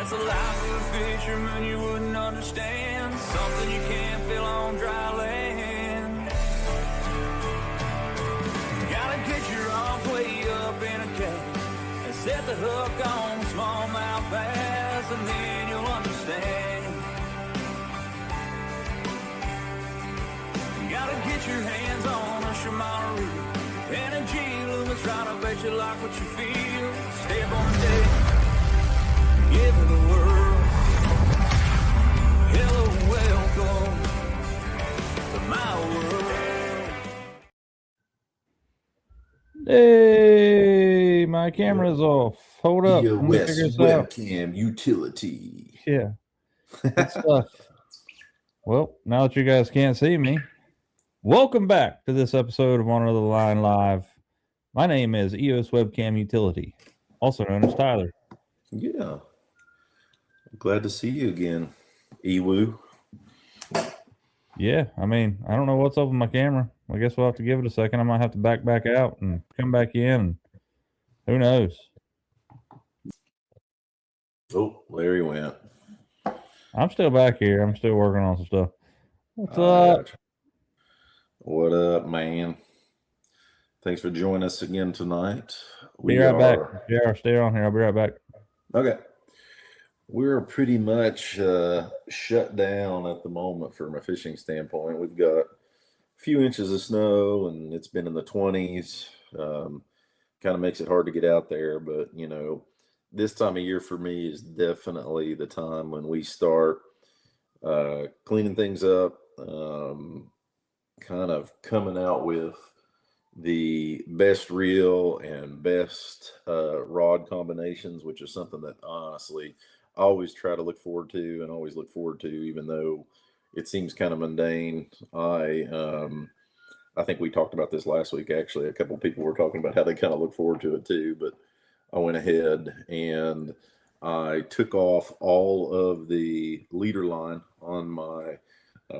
That's the life of a fisherman you wouldn't understand. Something you can't feel on dry land. Gotta get your arms way up in a cage and set the hook on smallmouth bass, and then you'll understand. You gotta get your hands on a Shimano reel and a G-Loomis rod. I bet you like what you feel. Step on the deck, give it a whirl. Hello, welcome to my world. Hey, my camera's off. Hold up. Your Let me West figure this out. webcam utility. Yeah. Good stuff. Well, now that you guys can't see me, welcome back to this episode of On Another Line Live. My name is EOS Webcam Utility, also known as Tyler. Yeah. Glad to see you again, Ewu. Yeah, I mean, I don't know what's up with my camera. I guess we'll have to give it a second. I might have to back out and come back in. And who knows? Oh, Larry went. I'm still back here. I'm still working on some stuff. What's up? up? What up, man? Thanks for joining us again tonight. Be right back. Yeah, stay on here. I'll be right back. Okay. We're pretty much shut down at the moment from a fishing standpoint. We've got a few inches of snow, and it's been in the 20s. Kind of makes it hard to get out there, but, you know, this time of year for me is definitely the time when we start cleaning things up, kind of coming out with the best reel and best rod combinations, which is something that honestly I always try to look forward to and always look forward to, even though it seems kind of mundane. I think we talked about this last week. Actually, a couple of people were talking about how they kind of look forward to it too, but I went ahead and I took off all of the leader line on my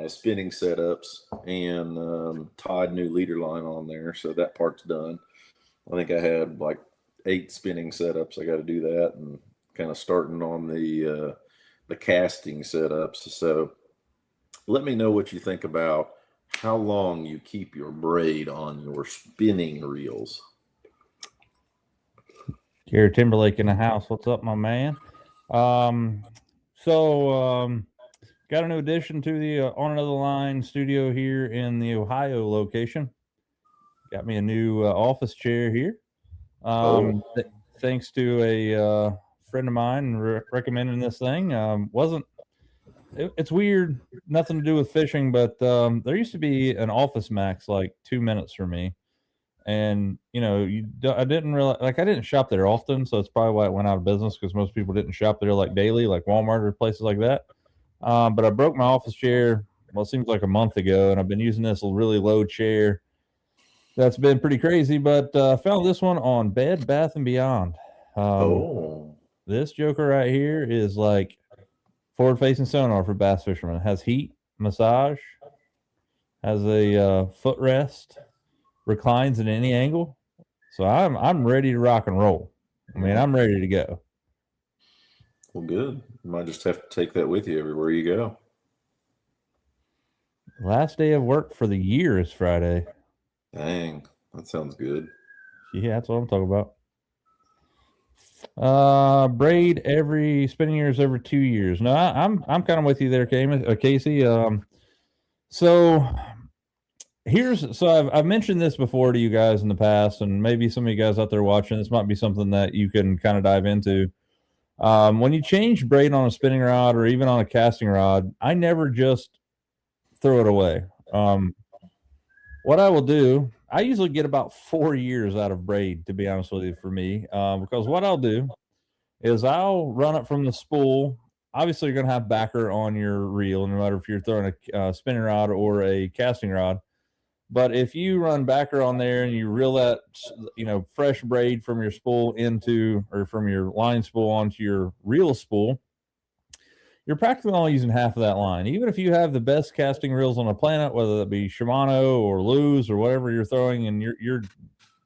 spinning setups and tied new leader line on there. So that part's done. I think I had like 8 spinning setups. I got to do that, and kind of starting on the casting setups. So let me know what you think about how long you keep your braid on your spinning reels. Gary Timberlake in the house. What's up, my man? Got a new addition to the On Another Line studio here in the Ohio location. Got me a new office chair here. Thanks to a friend of mine recommending this thing. It's weird, nothing to do with fishing, but there used to be an Office Max like 2 minutes for me. And, you know, I didn't realize, like, I didn't shop there often, so it's probably why it went out of business, because most people didn't shop there like daily, like Walmart or places like that. But I broke my office chair, well, it seems like a month ago, and I've been using this really low chair. That's been pretty crazy, but I found this one on Bed Bath & Beyond. This joker right here is like forward-facing sonar for bass fishermen. It has heat, massage, has a footrest, reclines at any angle. So I'm ready to rock and roll. I mean, I'm ready to go. Well, good. You might just have to take that with you everywhere you go. Last day of work for the year is Friday. Dang, that sounds good. Yeah, that's what I'm talking about. Braid every spinning years every 2 years. No, I'm kind of with you there, Casey. I've mentioned this before to you guys in the past, and maybe some of you guys out there watching, this might be something that you can kind of dive into. When you change braid on a spinning rod or even on a casting rod, I never just throw it away. What I will do, I usually get about 4 years out of braid, to be honest with you, for me, because what I'll do is I'll run it from the spool. Obviously, you're going to have backer on your reel, no matter if you're throwing a spinning rod or a casting rod. But if you run backer on there and you reel that, fresh braid from your spool or from your line spool onto your reel spool, you're practically only using half of that line. Even if you have the best casting reels on the planet, whether that be Shimano or Lew's or whatever you're throwing, and you're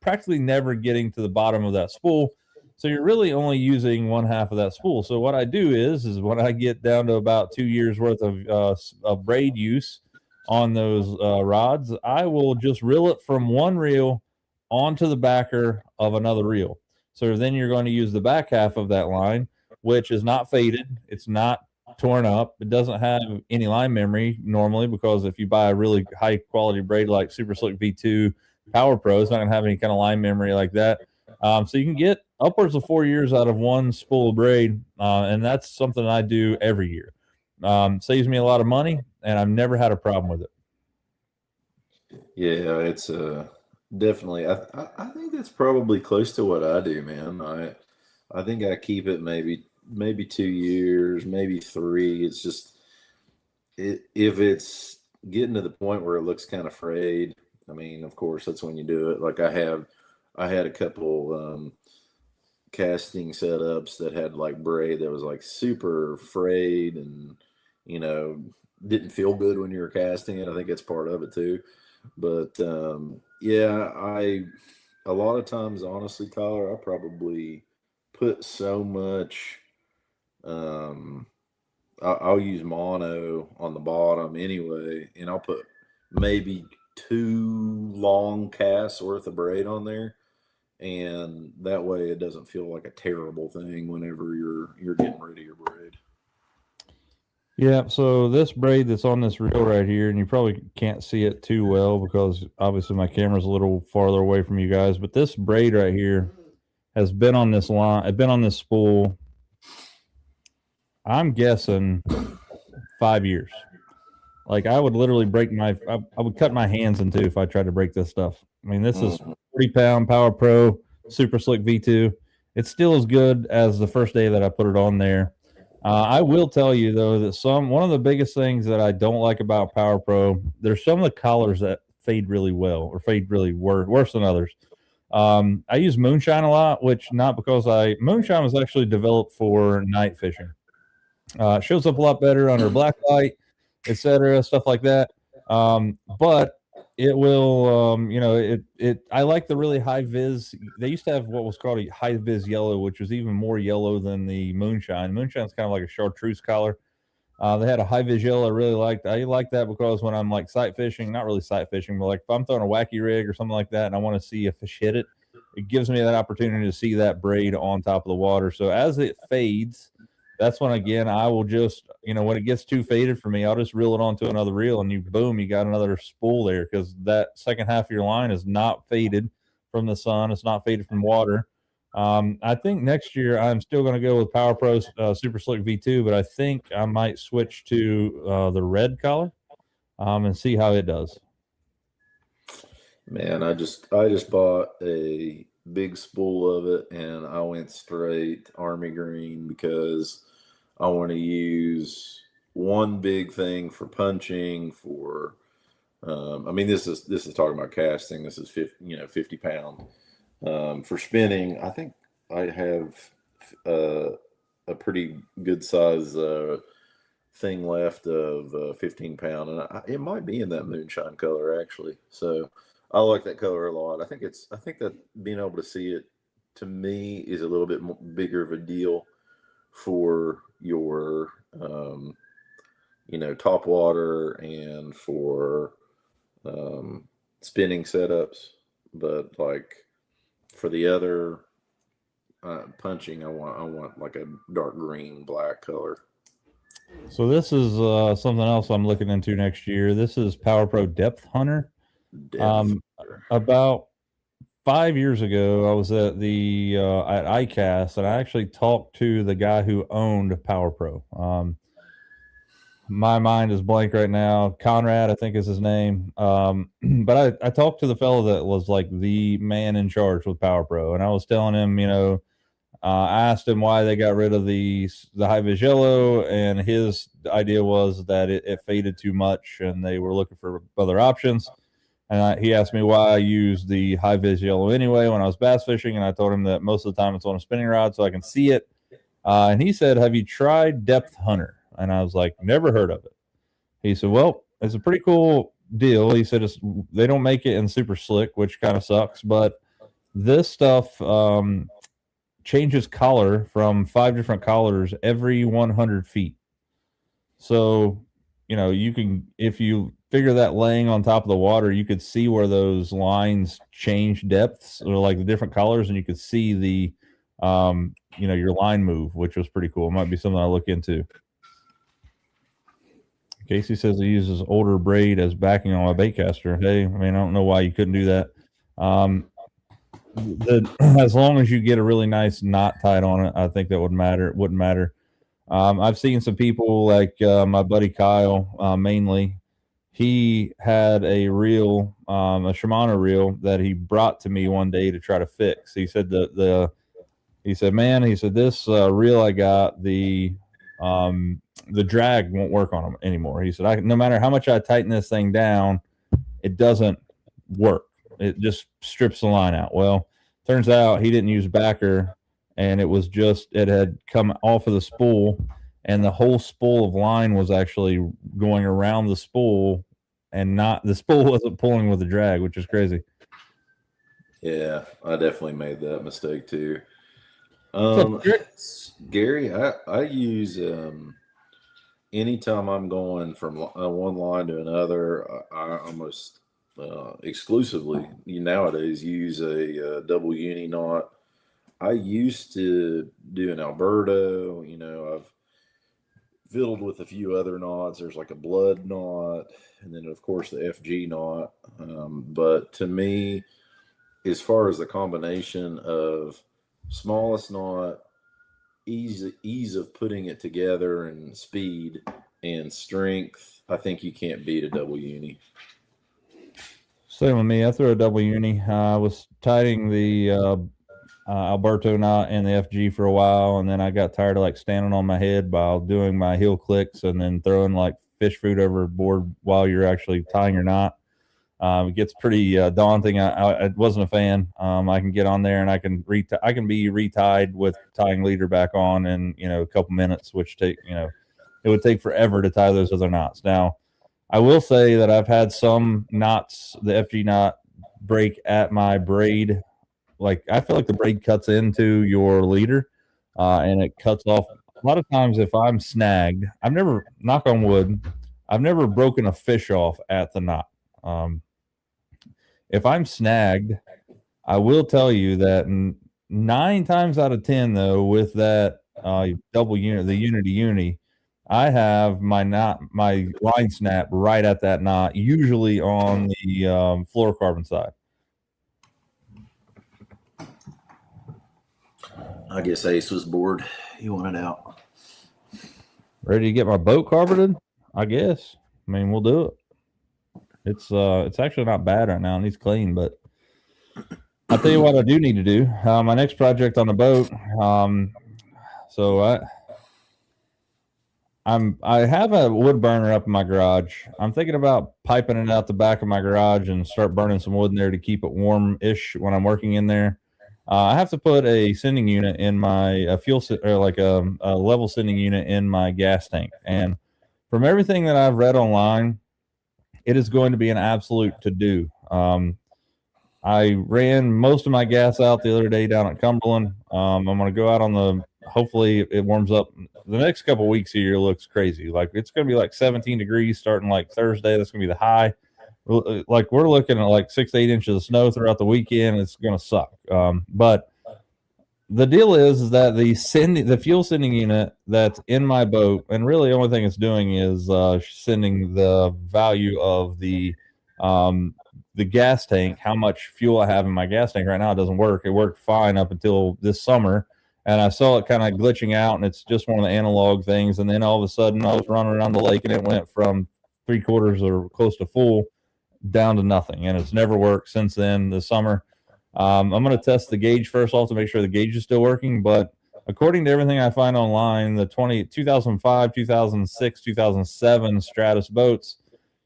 practically never getting to the bottom of that spool So you're really only using one half of that spool. So what I do is when I get down to about 2 years worth of braid use on those rods, I will just reel it from one reel onto the backer of another reel. So then you're going to use the back half of that line, which is not faded. It's not torn up. It doesn't have any line memory normally, because if you buy a really high quality braid like Super Slick V2 Power Pro, it's not going to have any kind of line memory like that. So you can get upwards of 4 years out of one spool of braid, and that's something I do every year. Saves me a lot of money, and I've never had a problem with it. Yeah, it's definitely. I think that's probably close to what I do, man. I think I keep it maybe 2 years, maybe 3. It's just if it's getting to the point where it looks kind of frayed. I mean, of course, that's when you do it. Like I had a couple casting setups that had like braid that was like super frayed and didn't feel good when you were casting it. I think that's part of it too. But yeah, a lot of times, honestly, Tyler, I probably put so much. I'll use mono on the bottom anyway, and I'll put maybe 2 long casts worth of braid on there, and that way it doesn't feel like a terrible thing whenever you're getting rid of your braid. Yeah, so this braid that's on this reel right here, and you probably can't see it too well because obviously my camera's a little farther away from you guys, but this braid right here has been on this line, it's been on this spool, I'm guessing 5 years. Like I would literally I would cut my hands in two if I tried to break this stuff. I mean, this is 40-pound Power Pro Super Slick V2. It's still as good as the first day that I put it on there. I will tell you though that one of the biggest things that I don't like about Power Pro, there's some of the collars that fade really well or fade really worse than others. I use moonshine a lot, which not because moonshine was actually developed for night fishing. It shows up a lot better under black light, etc., stuff like that. But it will, I like the really high vis. They used to have what was called a high vis yellow, which was even more yellow than the moonshine. Moonshine's kind of like a chartreuse color. They had a high vis yellow I really liked. I like that because when I'm like sight fishing, not really sight fishing, but like if I'm throwing a wacky rig or something like that and I want to see a fish hit it, it gives me that opportunity to see that braid on top of the water. So as it fades, that's when, again, I will just, when it gets too faded for me, I'll just reel it onto another reel and you got another spool there because that second half of your line is not faded from the sun. It's not faded from water. I think next year I'm still going to go with Power Pro Super Slick V2, but I think I might switch to the red color and see how it does. Man, I just bought a big spool of it and I went straight army green because I want to use one big thing for punching I mean, this is talking about casting. This is 50 pound. For spinning, I think I have a pretty good size thing left of 15 pound, and it might be in that moonshine color actually. So I like that color a lot. I think that being able to see it to me is a little bit bigger of a deal for your top water and for spinning setups, but like for the other punching, I want like a dark green black color. So this is something else I'm looking into next year. This is Power Pro Depth Hunter. About 5 years ago, I was at at ICAST, and I actually talked to the guy who owned Power Pro. My mind is blank right now. Conrad, I think is his name. But I talked to the fellow that was like the man in charge with Power Pro, and I was telling him, I asked him why they got rid of the high vis yellow, and his idea was that it faded too much, and they were looking for other options. And he asked me why I used the high vis yellow anyway when I was bass fishing, and I told him that most of the time it's on a spinning rod so I can see it. And he said, "Have you tried Depth Hunter?" And I was like, "Never heard of it." He said, "Well, it's a pretty cool deal." He said, "They don't make it in Super Slick, which kind of sucks, but this stuff changes color from 5 different colors every 100 feet. So, you can, if you figure that laying on top of the water, you could see where those lines change depths or like the different colors, and you could see the, your line move, which was pretty cool. It might be something I'll look into. Casey says he uses older braid as backing on a baitcaster. Hey, I don't know why you couldn't do that. As long as you get a really nice knot tied on it, I think that would matter. It wouldn't matter. I've seen some people like my buddy Kyle, mainly. He had a reel, a Shimano reel that he brought to me one day to try to fix. He said man, this reel I got, the drag won't work on them anymore. He said, no matter how much I tighten this thing down, it doesn't work. It just strips the line out. Well, turns out he didn't use backer, and it had come off of the spool, and the whole spool of line was actually going around the spool, and the spool wasn't pulling with the drag, which is crazy. Yeah, I definitely made that mistake too. Gary, I use anytime I'm going from one line to another, I almost exclusively nowadays use a double uni knot. I used to do an Alberto. I've fiddled with a few other knots. There's like a blood knot, and then of course the FG knot. But to me, as far as the combination of smallest knot, ease of putting it together, and speed and strength, I think you can't beat a double uni. Same with me. I threw a double uni. I was tightening the Alberto knot and the FG for a while, and then I got tired of like standing on my head while doing my heel clicks and then throwing like fish food overboard while you're actually tying your knot. It gets pretty daunting. I wasn't a fan. I can get on there and I can be retied with tying leader back on in a couple minutes, which it would take forever to tie those other knots. Now, I will say that I've had some knots, the FG knot, break at my braid. Like, I feel like the braid cuts into your leader, and it cuts off. A lot of times, if I'm snagged, knock on wood, I've never broken a fish off at the knot. If I'm snagged, I will tell you that 9 times out of 10, though, with that double unit, the uni, I have my line snap right at that knot, usually on the fluorocarbon side. I guess Ace was bored. He wanted out. Ready to get my boat carpeted? I guess. We'll do it. It's actually not bad right now. It needs clean, but I'll tell you what I do need to do. My next project on the boat. I have a wood burner up in my garage. I'm thinking about piping it out the back of my garage and start burning some wood in there to keep it warm-ish when I'm working in there. I have to put a sending unit in my a level sending unit in my gas tank. And from everything that I've read online, it is going to be an absolute to-do. I ran most of my gas out the other day down at Cumberland. I'm going to go out hopefully it warms up. The next couple of weeks here looks crazy. Like, it's going to be like 17 degrees starting like Thursday. That's going to be the high. Like, we're looking at like 6 to 8 inches of snow throughout the weekend. It's going to suck. But the deal is that the fuel sending unit that's in my boat, and really the only thing it's doing is sending the value of the gas tank, how much fuel I have in my gas tank right now. It doesn't work. It worked fine up until this summer, and I saw it kind of glitching out, and it's just one of the analog things. And then all of a sudden I was running around the lake, and it went from 3/4 or close to full down to nothing, and it's never worked since then this summer. I'm going to test the gauge first off to make sure the gauge is still working, but according to everything I find online, the 2005, 2006, 2007 Stratus boats,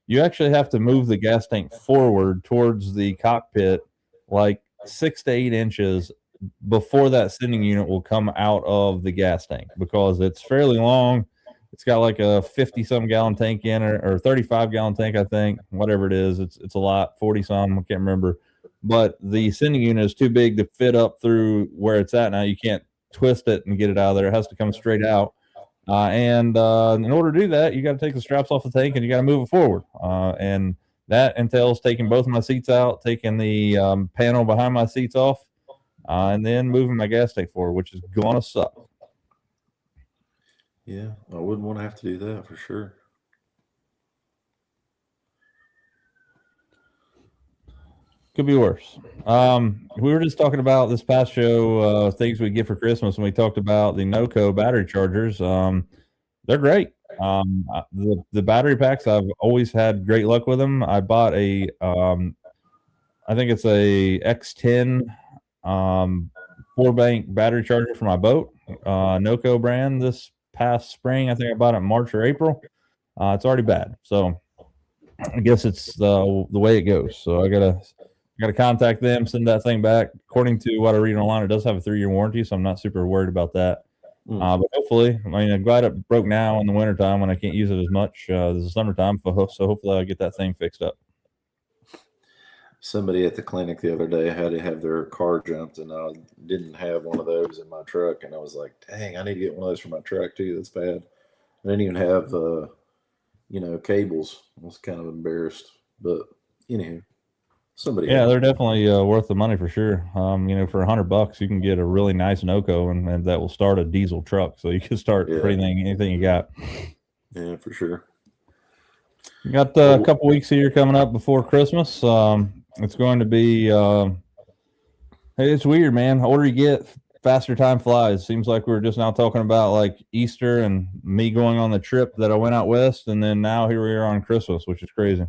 you actually have to move the gas tank forward towards the cockpit like 6 to 8 inches before that sending unit will come out of the gas tank, because it's fairly long. It's got like a 50-some gallon tank in it, or 35-gallon tank, I think. Whatever it is, it's a lot, 40-some, I can't remember. But the sending unit is too big to fit up through where it's at now. You can't twist it and get it out of there. It has to come straight out. And in order to do that, you got to take the straps off the tank and you got to move it forward. And that entails taking both of my seats out, taking the panel behind my seats off, and then moving my gas tank forward, which is going to suck. Yeah, I wouldn't want to have to do that for sure. Could be worse. We were just talking about this past show, things we get for Christmas, and we talked about the NOCO battery chargers. They're great. The battery packs, I've always had great luck with them. I bought a, I think it's a X10 4-bank battery charger for my boat, NOCO brand, this past spring. I think I bought it in March or April. It's already bad, so I guess it's the way it goes. So I gotta contact them, send that thing back. According to what I read online, it does have a 3-year warranty, so I'm not super worried about that. But hopefully, I mean, I'm glad it broke now in the wintertime when I can't use it as much. This is summertime, so hopefully I get that thing fixed up. Somebody at the clinic the other day had to have their car jumped, and I didn't have one of those in my truck, and I was like, dang, I need to get one of those for my truck too. That's bad. I didn't even have cables. I was kind of embarrassed, but anyhow, somebody. Yeah, they're definitely worth the money for sure. For $100 you can get a really nice NOCO, and that will start a diesel truck. So you can start anything you got. Yeah, for sure. You got a couple weeks here coming up before Christmas. It's going to be. It's weird, man. The older you get, faster time flies. Seems like we were just now talking about like Easter and me going on the trip that I went out west, and then now here we are on Christmas, which is crazy.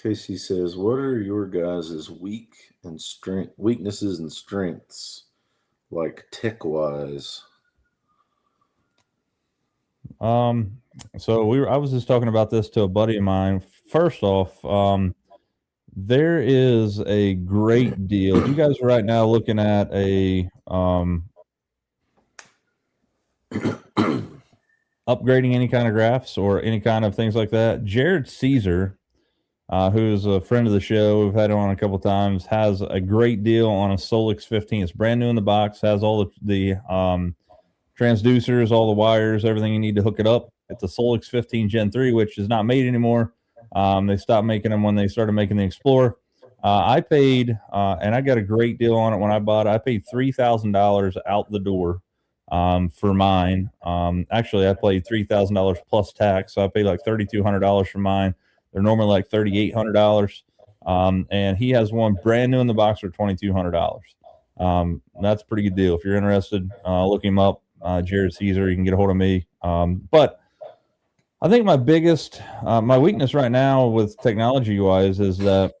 Casey says, "What are your guys' weaknesses and strengths, like tech wise?" So I was just talking about this to a buddy of mine. First off, there is a great deal. You guys are right now looking at a upgrading any kind of graphs or any kind of things like that. Jared Caesar, who's a friend of the show, we've had him on a couple times, has a great deal on a Solix 15. It's brand new in the box, has all the transducers, all the wires, everything you need to hook it up. It's a Solix 15 Gen 3, which is not made anymore. They stopped making them when they started making the Explorer. I paid, and I got a great deal on it when I bought it. I paid $3,000 out the door for mine. Actually, I paid $3,000 plus tax, so I paid like $3,200 for mine. They're normally like $3,800. And he has one brand new in the box for $2,200. That's a pretty good deal. If you're interested, look him up. Jared Caesar, you can get a hold of me. But I think my biggest, my weakness right now with technology wise is that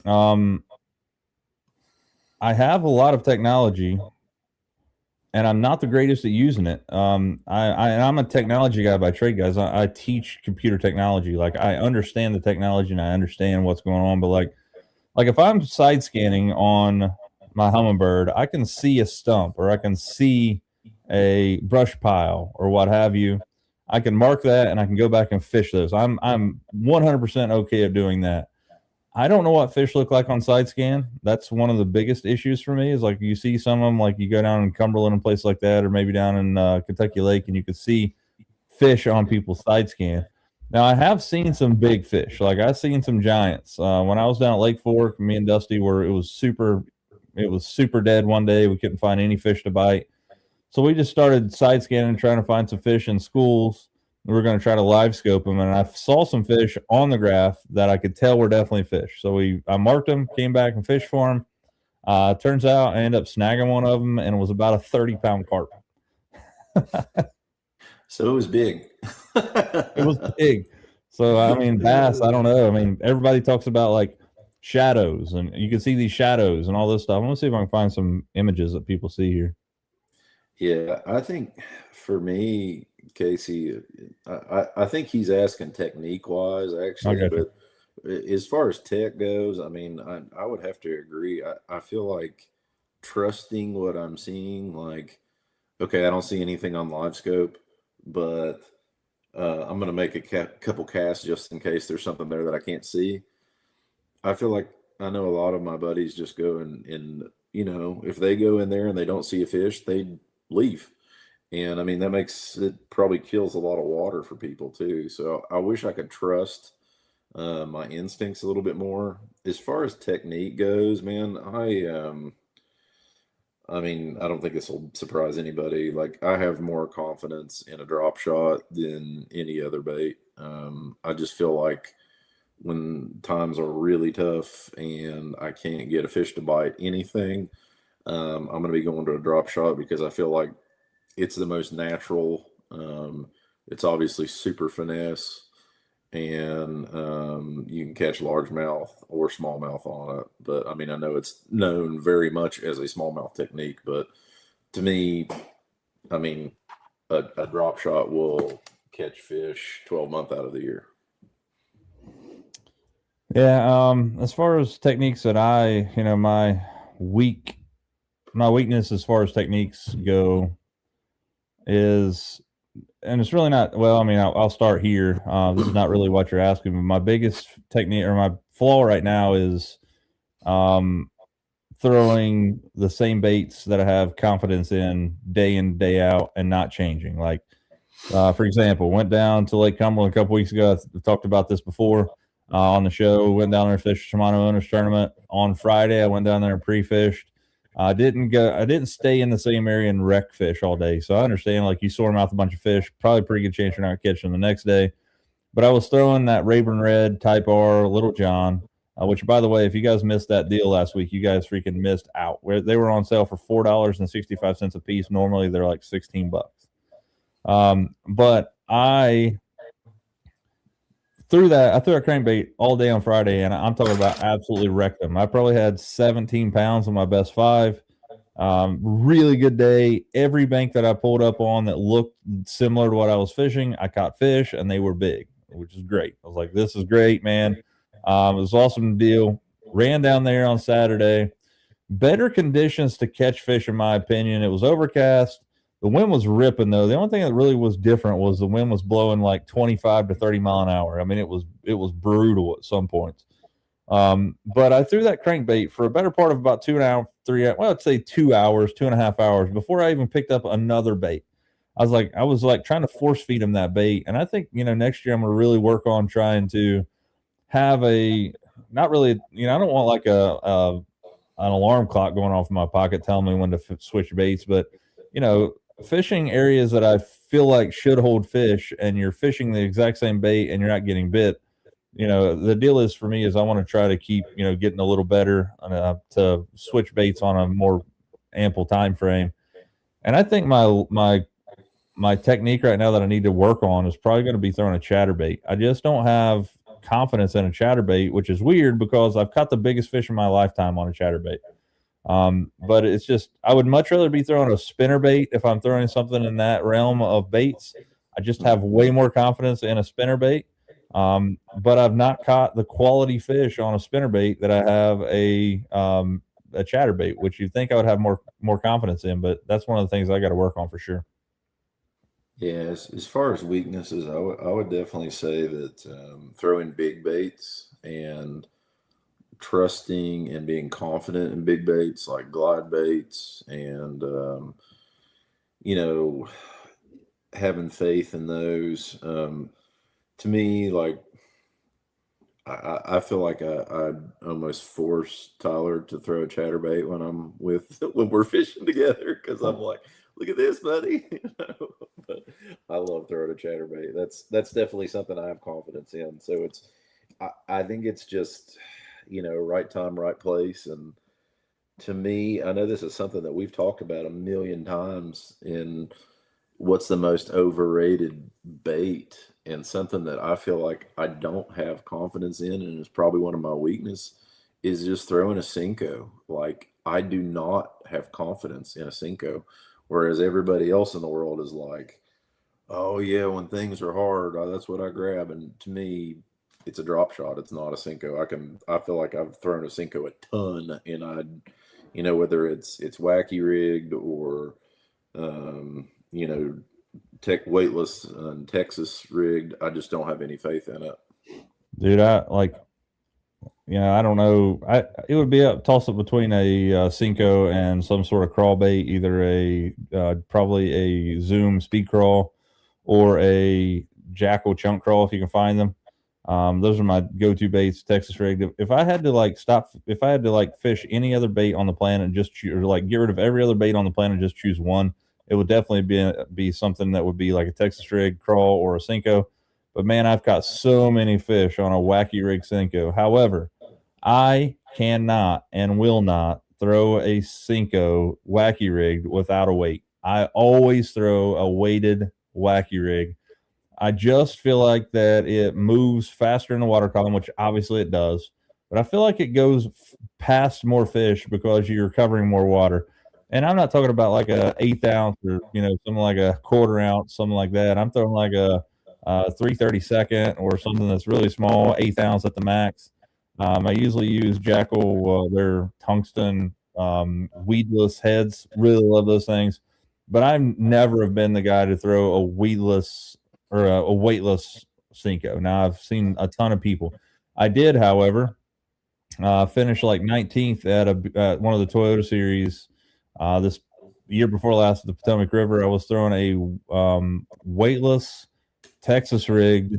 I have a lot of technology and I'm not the greatest at using it. I'm a technology guy by trade, guys. I teach computer technology. Like I understand the technology and I understand what's going on, but like if I'm side scanning on my Humminbird, I can see a stump or I can see a brush pile or what have you. I can mark that and I can go back and fish those. I'm 100% okay at doing that. I don't know what fish look like on side scan. That's one of the biggest issues for me is like you see some of them, like you go down in Cumberland and places like that, or maybe down in Kentucky Lake, and you can see fish on people's side scan. Now, I have seen some big fish. Like I've seen some giants. When I was down at Lake Fork, me and Dusty it was super dead one day. We couldn't find any fish to bite. So we just started side scanning and trying to find some fish in schools. We were going to try to live scope them, and I saw some fish on the graph that I could tell were definitely fish. So I marked them, came back and fished for them. Turns out I ended up snagging one of them, and it was about a 30-pound carp. So it was big. It was big. So, I mean, bass, I don't know. I mean, everybody talks about, like, shadows, and you can see these shadows and all this stuff. I'm going to see if I can find some images that people see here. Yeah, I think for me, Casey, I think he's asking technique-wise, actually. But as far as tech goes, I mean, I would have to agree. I feel like trusting what I'm seeing, like, okay, I don't see anything on LiveScope, but I'm going to make a couple casts just in case there's something there that I can't see. I feel like I know a lot of my buddies just go and if they go in there and they don't see a fish, they leave. And I mean, that makes it probably kills a lot of water for people too. So I wish I could trust my instincts a little bit more. As far as technique goes, man, I mean, I don't think this will surprise anybody. Like, I have more confidence in a drop shot than any other bait. I just feel like when times are really tough and I can't get a fish to bite anything, I'm going to be going to a drop shot because I feel like it's the most natural. It's obviously super finesse, and you can catch largemouth or smallmouth on it. But I mean, I know it's known very much as a smallmouth technique, but to me, I mean, a drop shot will catch fish 12 months out of the year. Yeah. As far as techniques that my weakness as far as techniques go is, and it's really not, well, I mean, I'll start here. This is not really what you're asking, but my biggest technique or my flaw right now is throwing the same baits that I have confidence in and day out and not changing. Like, for example, went down to Lake Cumberland a couple weeks ago. I talked about this before on the show. Went down there, fished Shimano Owners Tournament on Friday. I went down there and pre-fished. I didn't stay in the same area and wreck fish all day. So I understand, like, you swarm out a bunch of fish, probably pretty good chance you're not catching them the next day. But I was throwing that Rayburn Red Type R Little John, which, by the way, if you guys missed that deal last week, you guys freaking missed out. Where they were on sale for $4.65 a piece. Normally they're like $16. But I threw a crankbait all day on Friday, and I'm talking about absolutely wrecked them. I probably had 17 pounds on my best 5. Really good day. Every bank that I pulled up on that looked similar to what I was fishing, I caught fish, and they were big, which is great. I was like, this is great, man. It was an awesome deal. Ran down there on Saturday. Better conditions to catch fish, in my opinion. It was overcast. The wind was ripping, though. The only thing that really was different was the wind was blowing like 25 to 30 mile an hour. I mean, it was brutal at some points. But I threw that crankbait for a better part of about 3 hours. Well, I'd say 2 hours, 2.5 hours before I even picked up another bait. I was like trying to force feed him that bait. And I think, next year I'm going to really work on trying to have not really, I don't want like an alarm clock going off in my pocket telling me when to switch baits, but, fishing areas that I feel like should hold fish and you're fishing the exact same bait and you're not getting bit, the deal is for me is I want to try to keep, getting a little better to switch baits on a more ample time frame. And I think my technique right now that I need to work on is probably going to be throwing a chatterbait. I just don't have confidence in a chatterbait, which is weird because I've caught the biggest fish in my lifetime on a chatterbait. But it's just, I would much rather be throwing a spinner bait if I'm throwing something in that realm of baits. I just have way more confidence in a spinner bait. But I've not caught the quality fish on a spinner bait that I have a chatterbait, which you'd think I would have more confidence in, but that's one of the things I got to work on for sure. Yeah, as far as weaknesses, I would definitely say that throwing big baits and trusting and being confident in big baits like glide baits and having faith in those, to me, like, I feel like I almost force Tyler to throw a chatterbait when we're fishing together, because I'm like, look at this, buddy. But I love throwing a chatterbait. That's definitely something I have confidence in. So I think it's just, right time, right place. And to me, I know this is something that we've talked about a million times in what's the most overrated bait, and something that I feel like I don't have confidence in, and is probably one of my weakness, is just throwing a Senko. Like, I do not have confidence in a Senko, whereas everybody else in the world is like, oh yeah, when things are hard, that's what I grab. And to me, it's a drop shot. It's not a Senko. I feel like I've thrown a Senko a ton, and whether it's wacky rigged or, tech weightless and Texas rigged, I just don't have any faith in it. Dude, I don't know. It would be a toss up between a Cinco and some sort of crawl bait, either probably a Zoom speed crawl or a Jackal chunk crawl if you can find them. Those are my go-to baits, Texas rig. If I had to if I had to fish any other bait on the planet and just choose, or like get rid of every other bait on the planet and just choose one, it would definitely be something that would be like a Texas rig crawl or a Cinco. But man, I've caught so many fish on a wacky rig Cinco. However, I cannot and will not throw a Cinco wacky rig without a weight. I always throw a weighted wacky rig. I just feel like that it moves faster in the water column, which obviously it does. But I feel like it goes past more fish because you're covering more water. And I'm not talking about like a 1/8 ounce or something like a 1/4 ounce, something like that. I'm throwing like a 3/32 or something that's really small, 1/8 ounce at the max. I usually use Jackal, their tungsten weedless heads. Really love those things. But I never have been the guy to throw a weedless or a weightless Cinco. Now I've seen a ton of people. I did, however, finish like 19th at one of the Toyota series this year before last at the Potomac River. I was throwing a weightless Texas rigged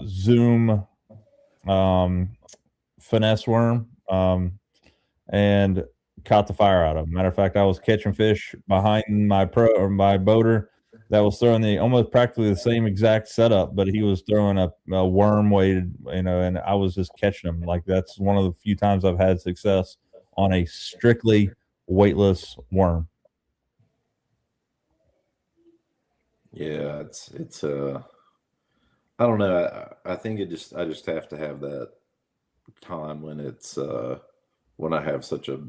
Zoom finesse worm and caught the fire out of him. Matter of fact, I was catching fish behind my boater that was throwing the almost practically the same exact setup, but he was throwing a worm weighted, and I was just catching them. Like that's one of the few times I've had success on a strictly weightless worm. Yeah, it's I don't know. I think I just have to have that time when it's when I have such a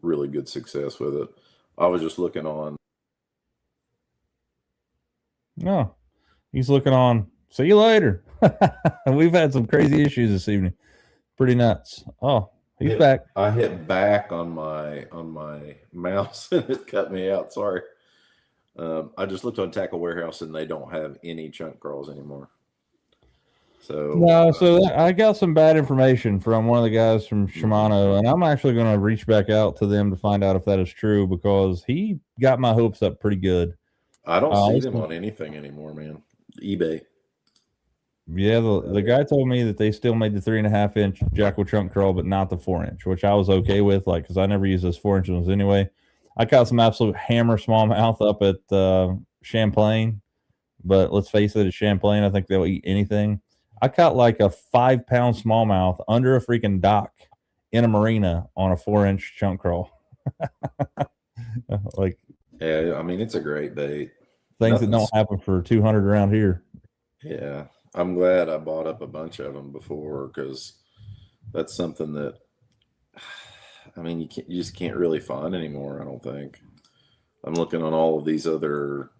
really good success with it. I was just looking on. No, he's looking on. See you later. We've had some crazy issues this evening. Pretty nuts. Oh, he's back. I hit back on my mouse and it cut me out. Sorry. I just looked on Tackle Warehouse and they don't have any chunk crawls anymore. So no, I got some bad information from one of the guys from Shimano, and I'm actually going to reach back out to them to find out if that is true because he got my hopes up pretty good. I don't see them on anything anymore, man. eBay. Yeah, the guy told me that they still made the 3.5-inch Jackal chunk crawl, but not the 4-inch, which I was okay with, because I never use those 4-inch ones anyway. I caught some absolute hammer smallmouth up at Champlain, but let's face it, at Champlain, I think they'll eat anything. I caught like a 5-pound smallmouth under a freaking dock in a marina on a 4-inch chunk crawl. Yeah, I mean, it's a great bait. Things that don't happen for 200 around here. Yeah, I'm glad I bought up a bunch of them before because that's something that, I mean, you just can't really find anymore, I don't think. I'm looking on all of these other,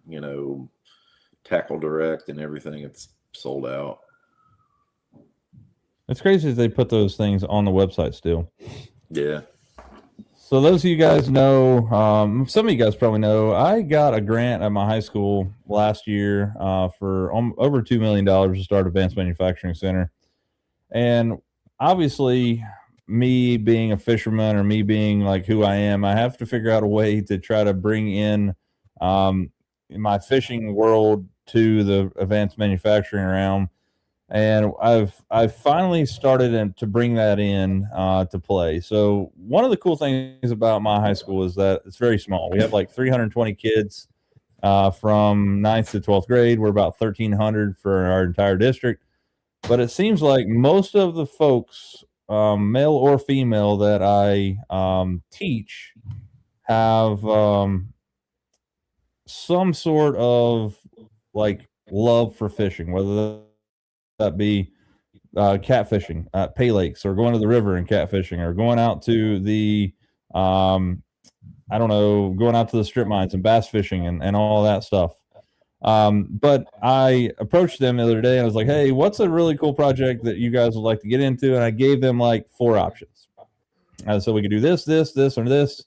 Tackle Direct and everything. It's sold out. It's crazy that they put those things on the website still. Yeah. So those of you guys know, some of you guys probably know, I got a grant at my high school last year for over $2 million to start Advanced Manufacturing Center. And obviously, me being a fisherman or me being like who I am, I have to figure out a way to try to bring in my fishing world to the advanced manufacturing realm. And I've finally started to bring that in to play. So one of the cool things about my high school is that it's very small. We have like 320 kids from 9th to 12th grade. We're about 1,300 for our entire district. But it seems like most of the folks, male or female, that I teach have some sort of like love for fishing, whether that be catfishing at Pay Lakes, or going to the river and catfishing, or going out to the going out to the strip mines and bass fishing and all that stuff. But I approached them the other day and I was like, hey, what's a really cool project that you guys would like to get into? And I gave them like 4 options. So we could do this, or this.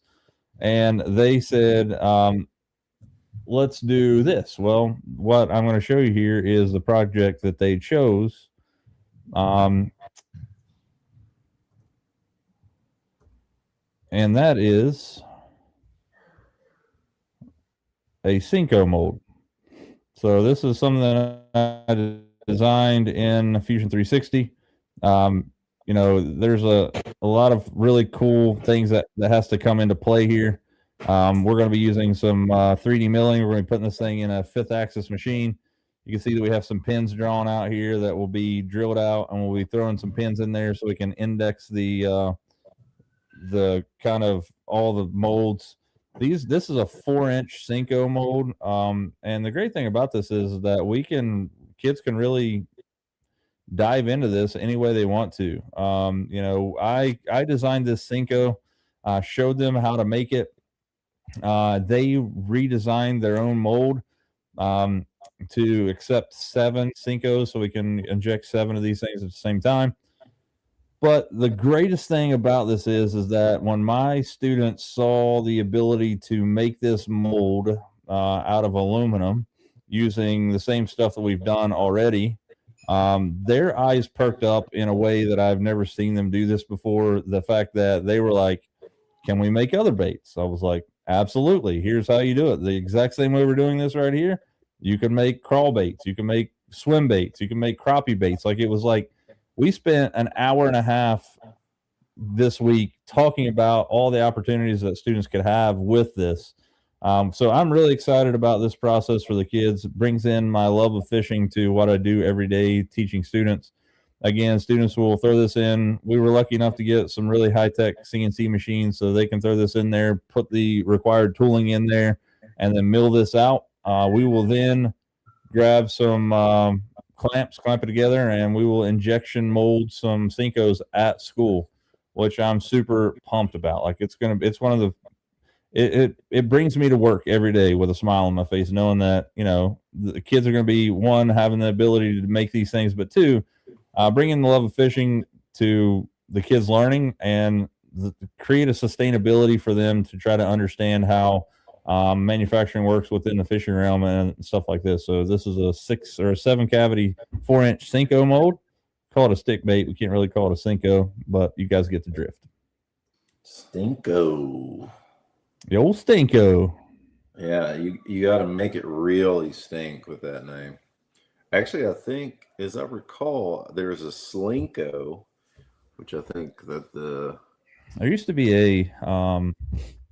And they said, let's do this. Well, what I'm going to show you here is the project that they chose. and that is a Cinco mold. So this is something that I designed in Fusion 360. There's a lot of really cool things that has to come into play here. We're going to be using some 3D milling. We're going to be putting this thing in a 5th axis machine. You can see that we have some pins drawn out here that will be drilled out, and we'll be throwing some pins in there so we can index the kind of all the molds. This is a 4-inch Cinco mold, and the great thing about this is that kids can really dive into this any way they want to. I designed this Cinco, showed them how to make it. They redesigned their own mold to accept 7 Cincos, so we can inject 7 of these things at the same time. But the greatest thing about this is that when my students saw the ability to make this mold out of aluminum using the same stuff that we've done already, their eyes perked up in a way that I've never seen them do this before. The fact that they were like, can we make other baits? I was like, absolutely. Here's how you do it. The exact same way we're doing this right here. You can make crawl baits. You can make swim baits. You can make crappie baits. Like, it was like, we spent an hour and a half this week talking about all the opportunities that students could have with this. So I'm really excited about this process for the kids. It brings in my love of fishing to what I do every day, teaching students. Again, students will throw this in. We were lucky enough to get some really high-tech CNC machines so they can throw this in there, put the required tooling in there, and then mill this out. We will then grab some clamps, clamp it together, and we will injection mold some Cincos at school, which I'm super pumped about. Like, it's one of the, it brings me to work every day with a smile on my face, knowing that, the kids are going to be, one, having the ability to make these things, but two, bringing the love of fishing to the kids learning and create a sustainability for them to try to understand how manufacturing works within the fishing realm and stuff like this. So this is a 6 or 7 cavity 4-inch Cinco mold. Call it a stick bait. We can't really call it a Cinco, but you guys get the drift. Stinko. The old Stinko. Yeah, you got to make it really stink with that name. Actually, I think, as I recall, there's a Slinko, which I think that there used to be a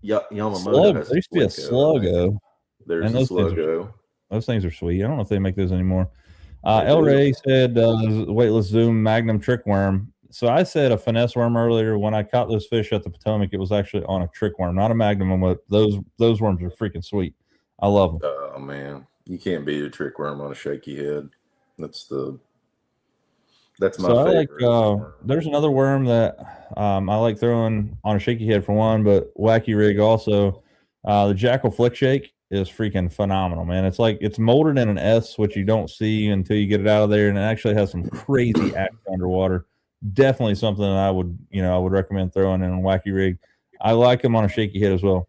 Yamamoto. There used to be a Sluggo. There's a Sluggo. Those things are sweet. I don't know if they make those anymore. El Ray said weightless zoom magnum trick worm. So I said a finesse worm earlier. When I caught those fish at the Potomac, it was actually on a trick worm, not a magnum. But those worms are freaking sweet. I love them. Oh man, you can't beat a trick worm on a shaky head. That's my favorite. There's another worm that I like throwing on a shaky head for one, but wacky rig also. The Jackal Flick Shake is freaking phenomenal, man. It's like it's molded in an S, which you don't see until you get it out of there, and it actually has some crazy action underwater. Definitely something that I would recommend throwing in a wacky rig. I like them on a shaky head as well.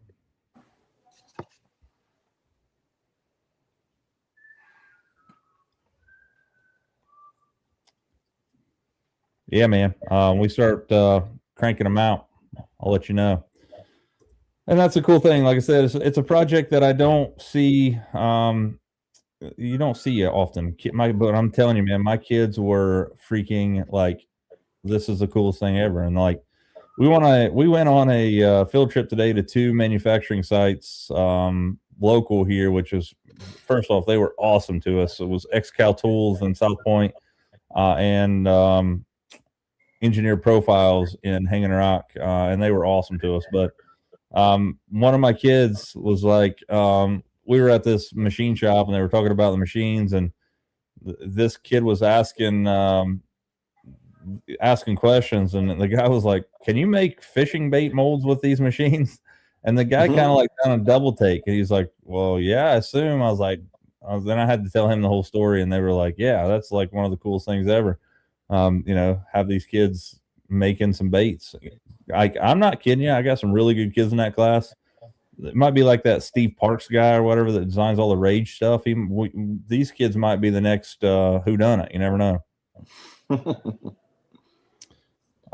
Yeah, man. We start cranking them out, I'll let you know. And that's a cool thing. Like I said, it's a project that I don't see. You don't see it often. But I'm telling you, man, my kids were freaking like, this is the coolest thing ever. And like, we went on a field trip today to 2 manufacturing sites local here, which is, first off, they were awesome to us. It was XCal Tools in South Point and Engineered Profiles in Hanging Rock, and they were awesome to us. But one of my kids was like, we were at this machine shop and they were talking about the machines, and this kid was asking questions, and the guy was like, can you make fishing bait molds with these machines? And the guy kind of double take, and he's like, well, yeah, I assume. I was like, then I had to tell him the whole story, and they were like, yeah, that's like one of the coolest things ever. Have these kids making some baits. I'm not kidding you. I got some really good kids in that class. It might be like that Steve Parks guy or whatever that designs all the Rage stuff. These kids might be the next whodunit. You never know.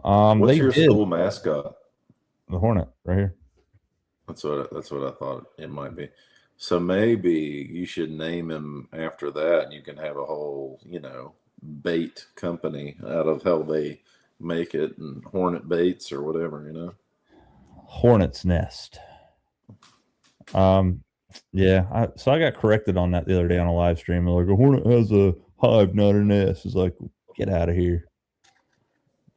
What's your school mascot? The Hornet right here. That's what I thought it might be. So maybe you should name him after that, and you can have a whole, bait company out of how they make it, and Hornet Baits or whatever. Hornet's Nest. Yeah. So I got corrected on that the other day on a live stream. They're like, a Hornet has a hive, not a nest. It's like, get out of here.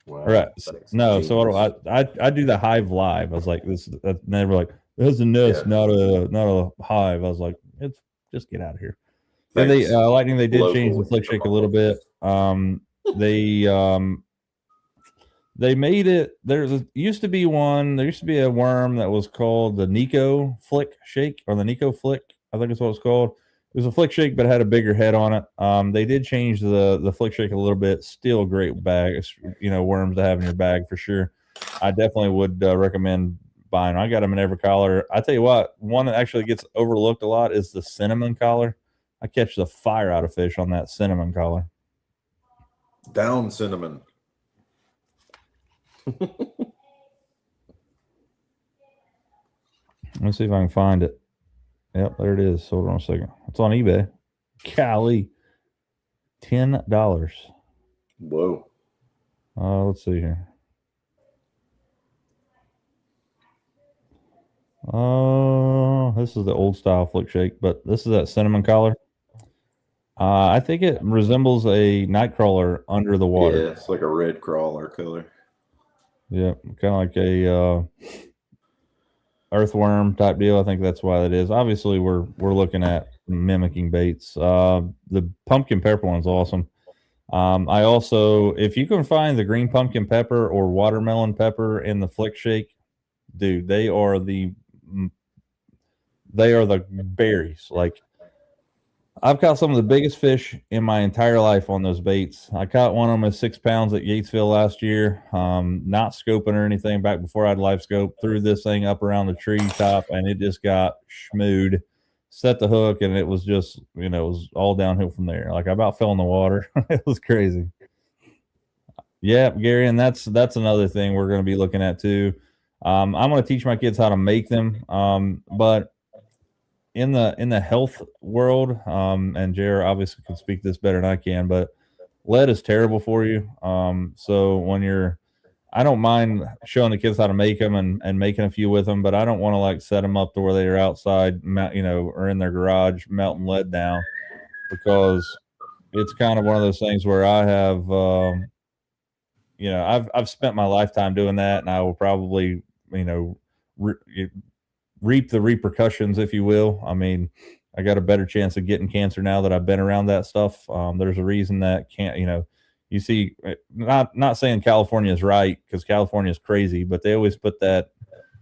Wow. Right. No. Genius. So what do I do the hive live? I was like, this. And they were like, it has a nest, not a hive. I was like, it's just get out of here. And they Lightning. They did change the flick shake a little bit. They made it. There used to be a worm that was called the Nico Flick Shake, or the Nico Flick, I think is what it's called. It was a flick shake, but it had a bigger head on it. They did change the flick shake a little bit. Still a great bag, worms to have in your bag for sure. I definitely would recommend buying. I got them in every collar. I tell you what, one that actually gets overlooked a lot is the cinnamon collar. I catch the fire out of fish on that cinnamon collar. Down cinnamon. Let's see if I can find it. Yep, there it is. Hold on a second. It's on eBay. Golly. $10. Whoa. Let's see here. This is the old style flick shake, but this is that cinnamon collar. I think it resembles a night crawler under the water. Yeah, it's like a red crawler color. Yeah, kind of like a earthworm type deal. I think that's why that is. Obviously, we're looking at mimicking baits. The pumpkin pepper one's awesome. I also, if you can find the green pumpkin pepper or watermelon pepper in the flick shake, dude, they are the berries. Like, I've caught some of the biggest fish in my entire life on those baits. I caught one of them at 6 pounds at Yatesville last year. Not scoping or anything back before I'd live scope. Threw this thing up around the tree top, and it just got schmooed. Set the hook, and it was just, it was all downhill from there. Like, I about fell in the water. It was crazy. Yeah, Gary, and that's another thing we're going to be looking at too. I'm going to teach my kids how to make them, but in the health world, and JR obviously can speak this better than I can, but lead is terrible for you. So when I don't mind showing the kids how to make them and making a few with them, but I don't want to like set them up to where they are outside, or in their garage melting lead down, because it's kind of one of those things where I have, I've spent my lifetime doing that, and I will probably, reap the repercussions, if you will. I mean, I got a better chance of getting cancer now that I've been around that stuff. There's a reason that you see, not saying California is right, because California is crazy, but they always put that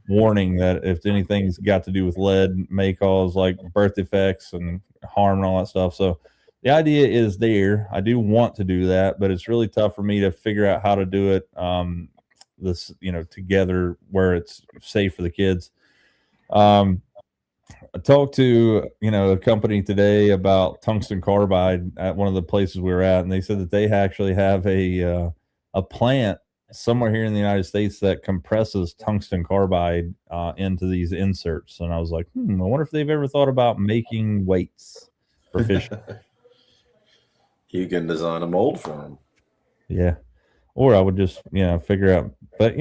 warning that if anything's got to do with lead, may cause like birth defects and harm and all that stuff. So the idea is there. I do want to do that, but it's really tough for me to figure out how to do it together where it's safe for the kids. I talked to a company today about tungsten carbide at one of the places we were at, and they said that they actually have a plant somewhere here in the United States that compresses tungsten carbide into these inserts. And I was like, I wonder if they've ever thought about making weights for fish. You can design a mold for them. Yeah, or I would just figure out, but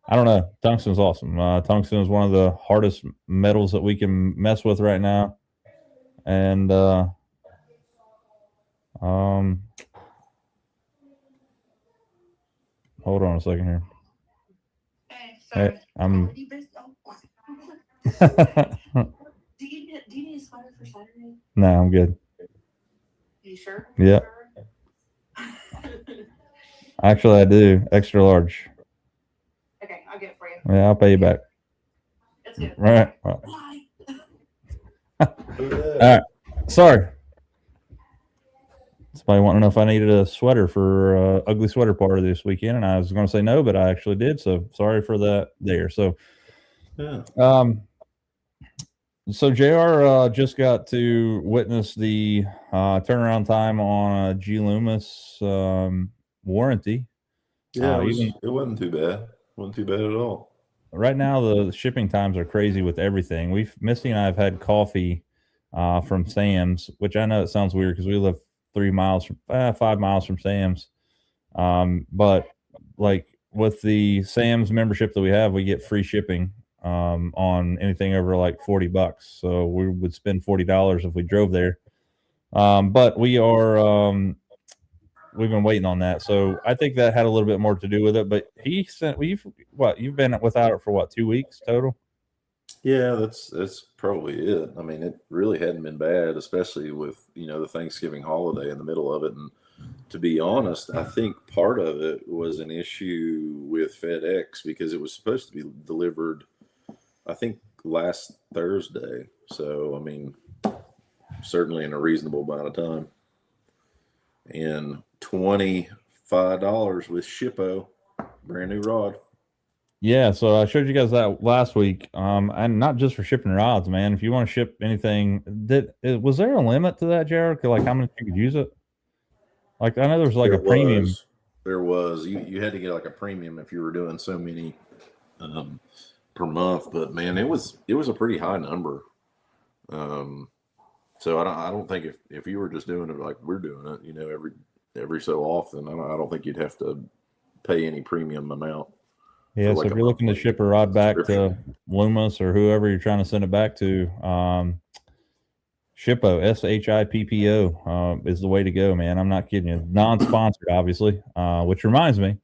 I don't know. Tungsten's awesome. Tungsten is one of the hardest metals that we can mess with right now. And hold on a second here. Hey, I'm. Do you need a sweater for Saturday? No, I'm good. Are you sure? Yeah. Actually, I do. Extra large. Okay, I'll get it for you. Yeah, I'll pay you back. That's good. All right. Well. Bye. All right. Sorry. Somebody wanted to know if I needed a sweater for ugly sweater party this weekend, and I was going to say no, but I actually did. So sorry for that there. So, Yeah. So JR just got to witness the turnaround time on a G Loomis Yeah, warranty. it wasn't too bad. Wasn't too bad at all. right now the shipping times are crazy with everything. Misty and I have had coffee from Sam's, which I know it sounds weird because we live 5 miles from Sam's. But like with the Sam's membership that we have, we get free shipping on anything over like $40. So we would spend $40 if we drove there. But we've been waiting on that. So I think that had a little bit more to do with it. But you've been without it for what, 2 weeks total? Yeah, that's probably it. I mean, it really hadn't been bad, especially with, the Thanksgiving holiday in the middle of it. And to be honest, I think part of it was an issue with FedEx because it was supposed to be delivered, I think, last Thursday. So, I mean, certainly in a reasonable amount of time. And $25 with Shippo, brand new rod. Yeah, so I showed you guys that last week. And not just for shipping rods, man. If you want to ship anything, was there a limit to that, Jared? Like how many you could use it? Like I know there was like a premium. There was. You had to get like a premium if you were doing so many per month. But man, it was a pretty high number. So I don't think if you were just doing it like we're doing it, every so often, I don't think you'd have to pay any premium amount. Yeah, so if you're looking to ship a rod back to Loomis or whoever you're trying to send it back to, Shippo, SHIPPO, is the way to go, man. I'm not kidding you. Non-sponsored, obviously, which reminds me.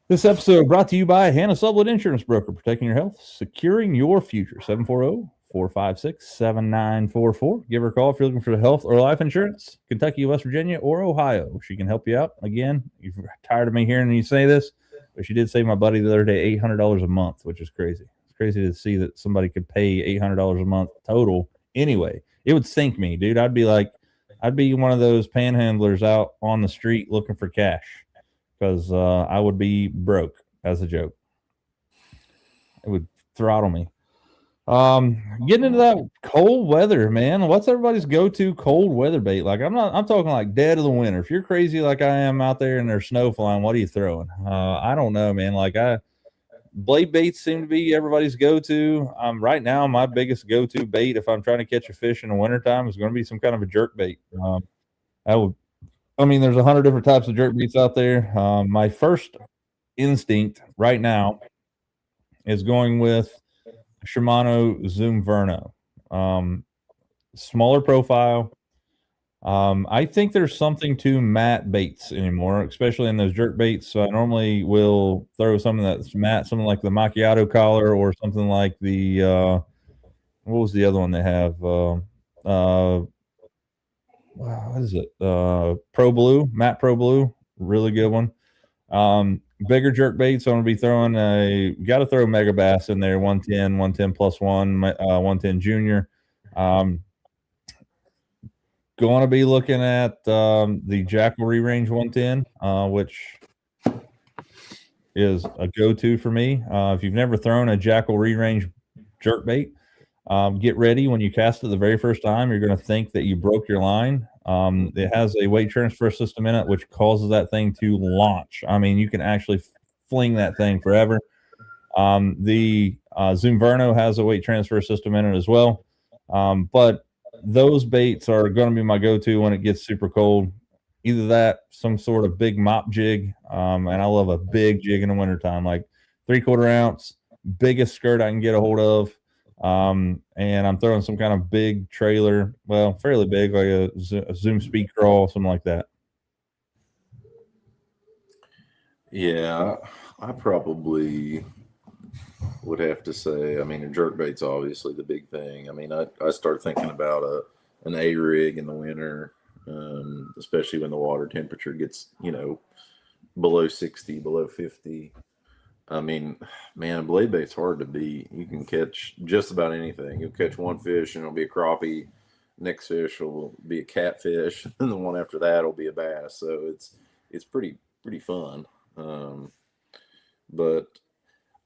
This episode brought to you by Hannah Sublett Insurance Broker, protecting your health, securing your future. 740-456-7944. Give her a call if you're looking for health or life insurance. Kentucky, West Virginia, or Ohio. She can help you out. Again, you're tired of me hearing you say this, but she did save my buddy the other day $800 a month, which is crazy. It's crazy to see that somebody could pay $800 a month total. Anyway, it would sink me, dude. I'd be one of those panhandlers out on the street looking for cash because I would be broke as a joke. It would throttle me. Getting into that cold weather, man. What's everybody's go-to cold weather bait? Like I'm talking like dead of the winter. If you're crazy like I am out there and there's snow flying, what are you throwing? I don't know, man. Blade baits seem to be everybody's go-to. Right now, my biggest go-to bait if I'm trying to catch a fish in the wintertime is going to be some kind of a jerk bait. There's 100 different types of jerk baits out there. My first instinct right now is going with Shimano Zoom Verno. Smaller profile. I think there's something to matte baits anymore, especially in those jerk baits. So I normally will throw something that's matte, something like the macchiato collar or something like the what was the other one they have? What is it? Pro Blue, matte Pro Blue, really good one. Bigger jerk baits, I'm going to be throwing got to throw Mega Bass in there, 110 plus 110 Junior. Going to be looking at the Jackal Re-Range 110, which is a go-to for me. If you've never thrown a Jackal Re-Range jerk bait, get ready. When you cast it the very first time, you're going to think that you broke your line. It has a weight transfer system in it, which causes that thing to launch. I mean, you can actually fling that thing forever. The Zoom Verno has a weight transfer system in it as well. But those baits are going to be my go-to when it gets super cold. Either that, some sort of big mop jig. And I love a big jig in the wintertime, like 3/4 ounce, biggest skirt I can get a hold of. And I'm throwing some kind of big trailer, well, fairly big, like a Zoom speed crawl, something like that. Yeah, I probably would have to say, a jerk bait's obviously the big thing. I start thinking about an A-rig in the winter, especially when the water temperature gets, below 60, below 50. Blade bait's hard to beat. You can catch just about anything. You'll catch one fish and it'll be a crappie. Next fish will be a catfish, and the one after that will be a bass. So it's pretty fun. But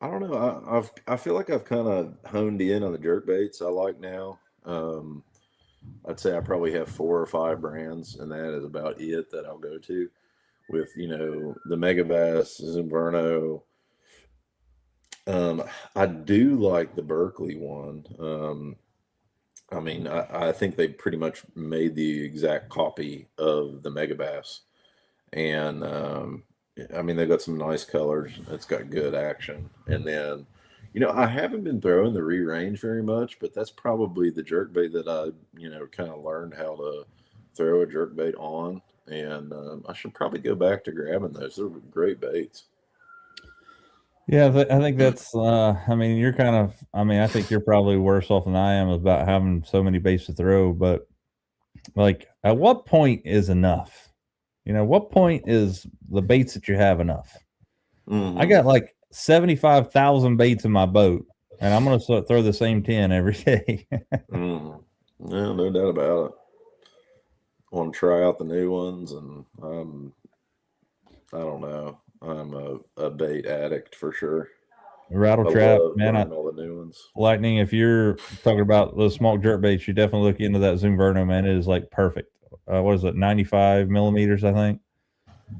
I don't know. I feel like I've kind of honed in on the jerk baits I like now. I'd say I probably have 4 or 5 brands, and that is about it that I'll go to. with, you know, the Megabass, Zimverno. I do like the Berkeley one. I mean, I think they pretty much made the exact copy of the Megabass, and I mean they've got some nice colors. It's got good action, and then, you know, I haven't been throwing the re-range very much, but that's probably the jerkbait that I, you know, kind of learned how to throw a jerkbait on, and I should probably go back to grabbing those. They're great baits. Yeah, I think that's. I mean, you're kind of. I mean, I think you're probably worse off than I am about having so many baits to throw. But like, at what point is enough? You know, what point is the baits that you have enough? I Hmm. got like 75,000 baits in my boat, and I'm gonna throw the same 10 every day. Hmm. No, no doubt about it. Want to try out the new ones, and I don't know. I'm a bait addict for sure. Rattle I trap, love man. learning all the new ones. Lightning. If you're talking about those small jerk baits, you definitely look into that Zoom Verno, man. It is like perfect. What is it? 95 millimeters, I think.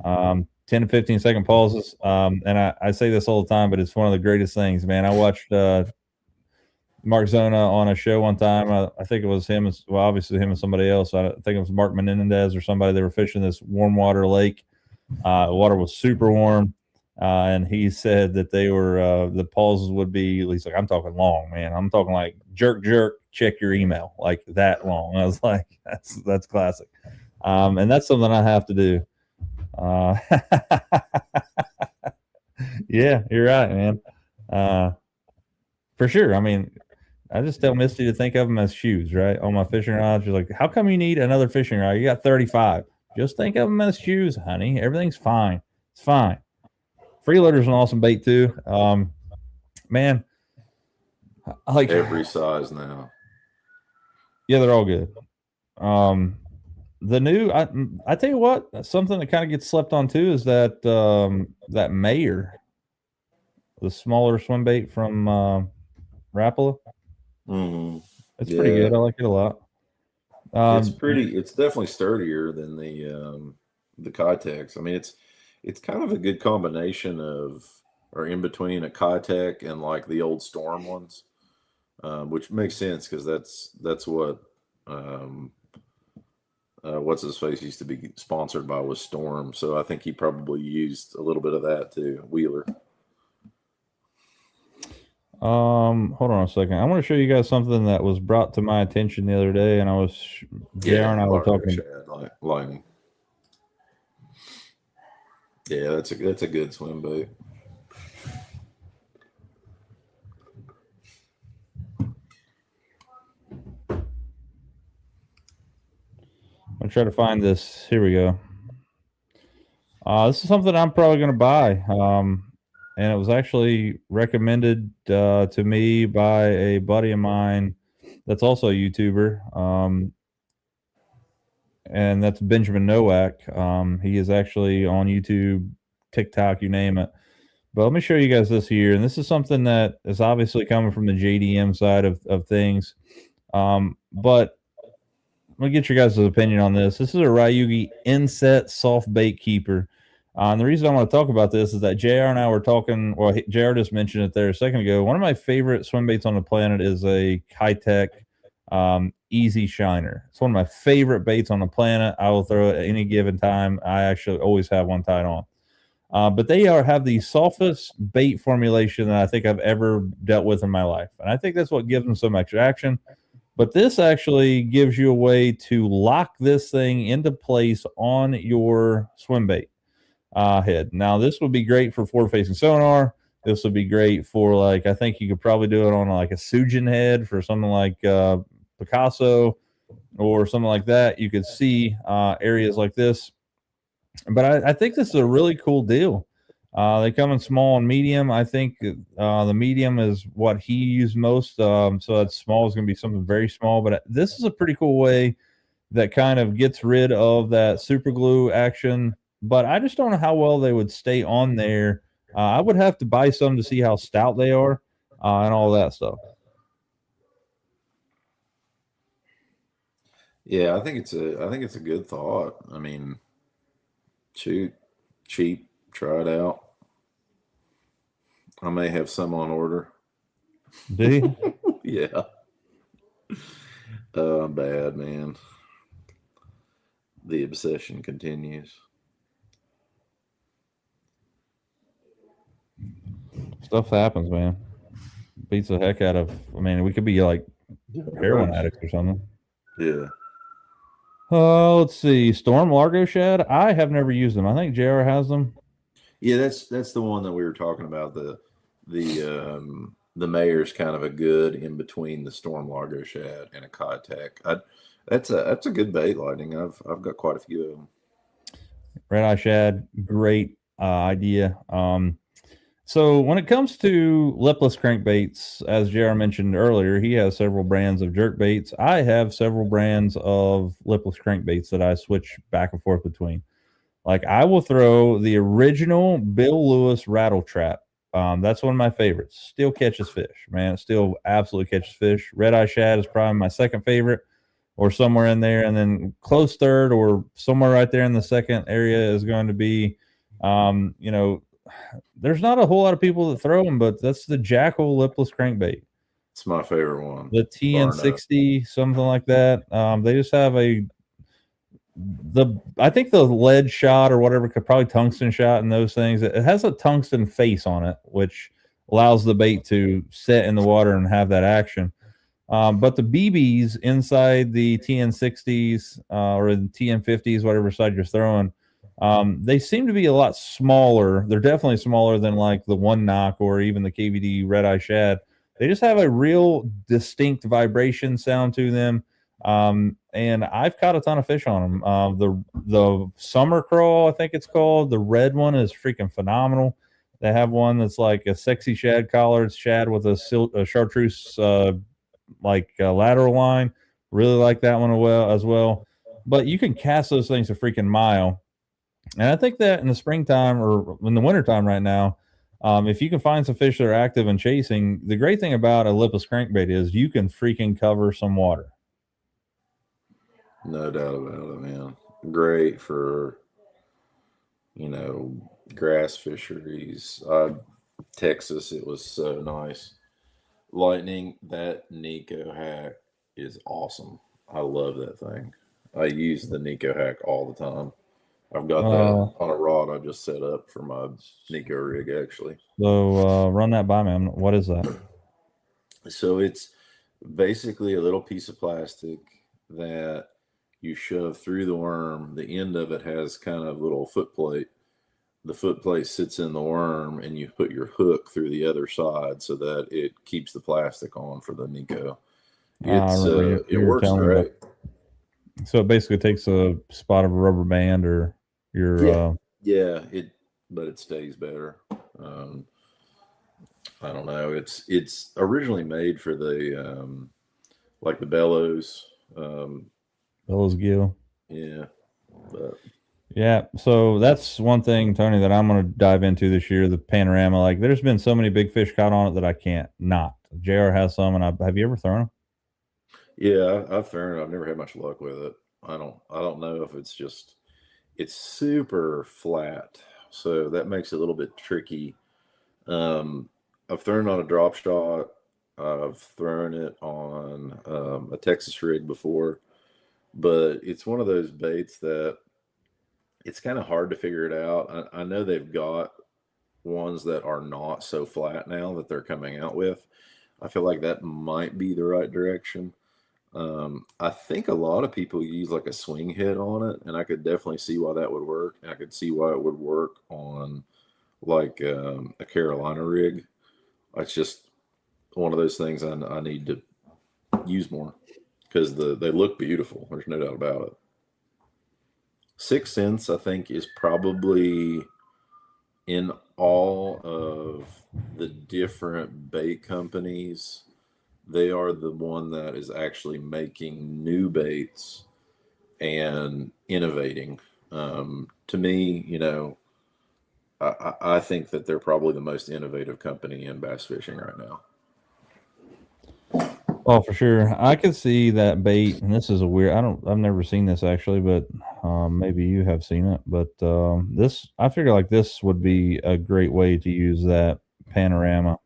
10 to 15-second pauses. And I say this all the time, but it's one of the greatest things, man. I watched Mark Zona on a show one time. I think it was him, well, obviously him and somebody else. I think it was Mark Menendez or somebody. They were fishing this warm water lake. The water was super warm. And he said that they were, the pauses would be, at least like, I'm talking long, man. I'm talking like jerk, jerk, check your email, like that long. I was like, that's classic. And that's something I have to do. Uh, yeah, you're right, man. Uh, for sure. I mean, I just tell Misty to think of them as shoes, right? On my fishing rods, she's like, "How come you need another fishing rod? You got 35. Just think of them as shoes, honey. Everything's fine. It's fine." Freeloader's an awesome bait too. Man, like, Every size now. yeah, they're all good. Um, the new, I tell you what, something that kind of gets slept on too is that Mayer, the smaller swim bait from Rapala. Hmm. It's pretty Yeah, good. I like it a lot. it's Um, pretty. It's definitely sturdier than the Kitex. I mean, it's kind of a good combination of, or in between a Kitech and like the old Storm ones, which makes sense because that's what um, what's his face used to be sponsored by was Storm. So I think he probably used a little bit of that too. Wheeler. Hold on a second. I want to show you guys something that was brought to my attention the other day, and JR Yeah, and I were larger talking. shad, like lining. Yeah, that's a good swim bait. I'm trying to find this. Here we go. This is something I'm probably going to buy. And it was actually recommended to me by a buddy of mine that's also a YouTuber. And that's Benjamin Nowak. He is actually on YouTube, TikTok, you name it. But let me show you guys this here. And this is something that is obviously coming from the JDM side of things. But let me get your guys' opinion on this. This is a Ryugi inset soft bait keeper. And the reason I want to talk about this is that JR and I were talking. Well, JR just mentioned it there a second ago. One of my favorite swim baits on the planet is a Kitech Easy Shiner. It's one of my favorite baits on the planet. I will throw it at any given time. I actually always have one tied on. But they have the softest bait formulation that I think I've ever dealt with in my life. And I think that's what gives them so much action. But this actually gives you a way to lock this thing into place on your swim bait head. Now, this would be great for forward facing sonar. This would be great for, like, I think you could probably do it on like a Sujin head for something like Picasso or something like that. You could see areas like this. But I think this is a really cool deal. They come in small and medium. I think the medium is what he used most. So that small is going to be something very small. But this is a pretty cool way that kind of gets rid of that super glue action. But I just don't know how well they would stay on there. I would have to buy some to see how stout they are and all that stuff. Yeah, I think it's a good thought. I mean, shoot, Cheap. Try it out. I may have some on order. Do you? Yeah. I'm bad, man. The obsession continues. Stuff happens, man. Beats the heck out of. I mean, we could be like heroin addicts or something. Yeah. Let's see. Storm Largo Shad. I have never used them. I think JR has them. Yeah, that's the one that we were talking about. The mayor's kind of a good in between the Storm Largo Shad and a Kitech. That's a good bait, Lightning. I've got quite a few of them. Red Eye Shad, great idea. So when it comes to lipless crankbaits, as JR mentioned earlier, he has several brands of jerk baits. I have several brands of lipless crankbaits that I switch back and forth between. Like I will throw the original Bill Lewis rattle trap. That's one of my favorites. Still catches fish, man. It still absolutely catches fish. Red Eye Shad is probably my second favorite, or somewhere in there, and then close third, or somewhere right there in the second area is going to be, there's not a whole lot of people that throw them, but that's the Jackal lipless crankbait. It's my favorite one. The TN60, something like that. They just have I think the lead shot or whatever, could probably tungsten shot and those things. It has a tungsten face on it, which allows the bait to set in the water and have that action. But the BBs inside the TN60s or the TN50s, whatever side you're throwing, they seem to be a lot smaller. They're definitely smaller than like the One Knock or even the KVD Red Eye Shad. They just have a real distinct vibration sound to them. And I've caught a ton of fish on them. The Summer Crawl, I think it's called, the red one is freaking phenomenal. They have one that's like a sexy shad collar. It's shad with a chartreuse lateral line. Really like that one as well. But you can cast those things a freaking mile. And I think that in the springtime or in the wintertime right now, if you can find some fish that are active and chasing, the great thing about a lipless crankbait is you can freaking cover some water. No doubt about it, man. Great for, grass fisheries. Texas, it was so nice. Lightning, that Nico hack is awesome. I love that thing. I use the Nico hack all the time. I've got that on a rod I just set up for my Nico rig, actually. So run that by me. What is that? So it's basically a little piece of plastic that you shove through the worm. The end of it has kind of a little foot plate. The foot plate sits in the worm, and you put your hook through the other side so that it keeps the plastic on for the Nico. It works great. So it basically takes a spot of a rubber band or your but it stays better. I don't know. It's originally made for the like the bellows. Bellows gill. Yeah. But yeah, so that's one thing, Tony, that I'm going to dive into this year, the panorama. Like, there's been so many big fish caught on it that I can't not. JR has some, and have you ever thrown them? Yeah, I've thrown it. I've never had much luck with it. I don't know if it's super flat, so that makes it a little bit tricky. I've thrown on a drop shot. I've thrown it on a Texas rig before, but it's one of those baits that it's kind of hard to figure it out. I know they've got ones that are not so flat now that they're coming out with. I feel like that might be the right direction. I think a lot of people use like a swing head on it, and I could definitely see why that would work. And I could see why it would work on like a Carolina rig. It's just one of those things I need to use more because they look beautiful. There's no doubt about it. 6 Sense, I think, is probably in all of the different bait companies, they are the one that is actually making new baits and innovating. To me, I think that they're probably the most innovative company in bass fishing right now. Oh, for sure. I could see that bait, and this is a weird. I've never seen this actually, but maybe you have seen it. But this, I figure like this would be a great way to use that panorama.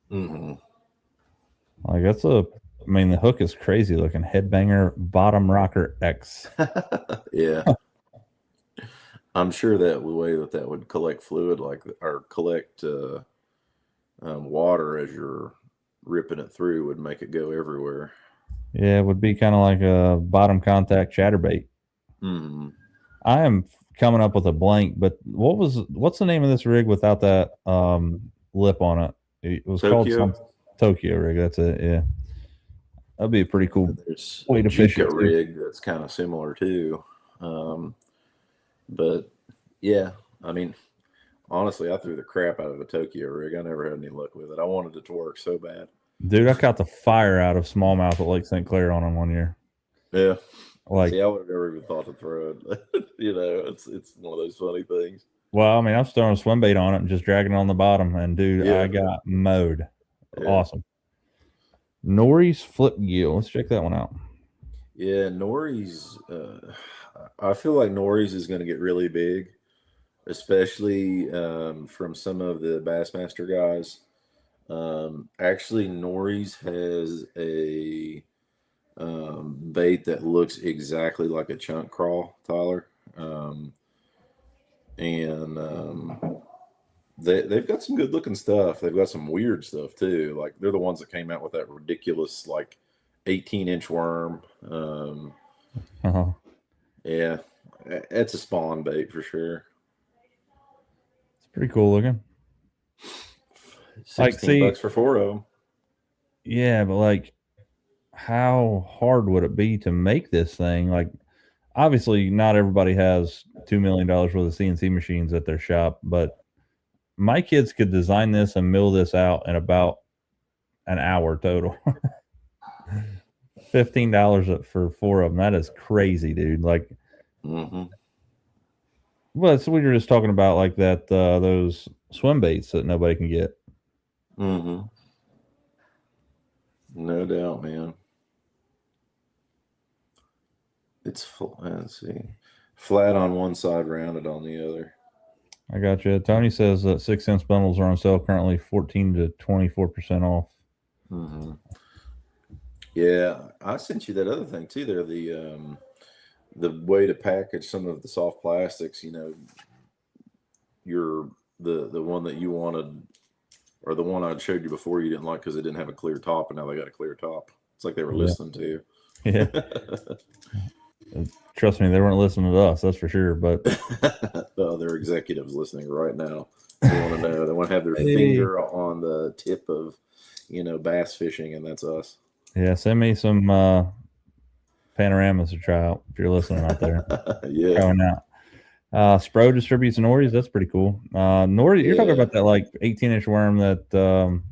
Hmm. Like that's a. I mean, the hook is crazy looking. Headbanger Bottom Rocker X. Yeah. I'm sure that the way that would collect fluid, like, or collect water as you're ripping it through, would make it go everywhere. Yeah, it would be kind of like a bottom contact chatterbait. Hmm. I am coming up with a blank, but what's the name of this rig without that lip on it? It was called Tokyo. some Tokyo rig. That's it. Yeah, that'd be a pretty cool There's way a to fish it Jika too. rig that's kind of similar too. Um, but yeah, I mean, honestly, I threw the crap out of a Tokyo rig. I never had any luck with it. I wanted it to work so bad. Dude, I caught the fire out of smallmouth at Lake St. Clair on them one year. Yeah. Like, See, I would have never even thought to throw it. It's one of those funny things. well, I mean, I was throwing a swim bait on it and just dragging it on the bottom, and dude, Yeah. I got mowed. Yeah. Awesome. Nori's flip gill. Let's check that one out. Yeah, Nori's. I feel like Nori's is going to get really big, especially from some of the Bassmaster guys. Actually, Nori's has a bait that looks exactly like a chunk crawl, Tyler. And they've got some good looking stuff. They've got some weird stuff too. Like, they're the ones that came out with that ridiculous, like, 18-inch worm. Uh-huh. Yeah, it's a spawn bait for sure. It's pretty cool looking. 16 bucks for 4 of them. Yeah, but like, how hard would it be to make this thing? Like, obviously, not everybody has $2 million worth of CNC machines at their shop, but my kids could design this and mill this out in about an hour total. $15 for 4 of them. That is crazy, dude. Like, Mm-hmm. well, so we were just talking about like that, those swim baits that nobody can get. Mm-hmm. No doubt, man. It's let's see, flat on one side, rounded on the other. I got you. Tony says that 6 cents bundles are on sale currently, 14 to 24% off. Mm-hmm. Yeah, I sent you that other thing too. There, the way to package some of the soft plastics. You're the one that you wanted, or the one I showed you before you didn't like because it didn't have a clear top, and now they got a clear top. It's like they were listening to you. Yeah. Trust me, they weren't listening to us, that's for sure. But their executives listening right now. They want to know. They want to have their finger on the tip of, bass fishing, and that's us. Yeah, send me some panoramas to try out if you're listening out there. Yeah. Going out. Spro distributes Nori's. That's pretty cool. Nori, you're talking about that like 18-inch worm that. That's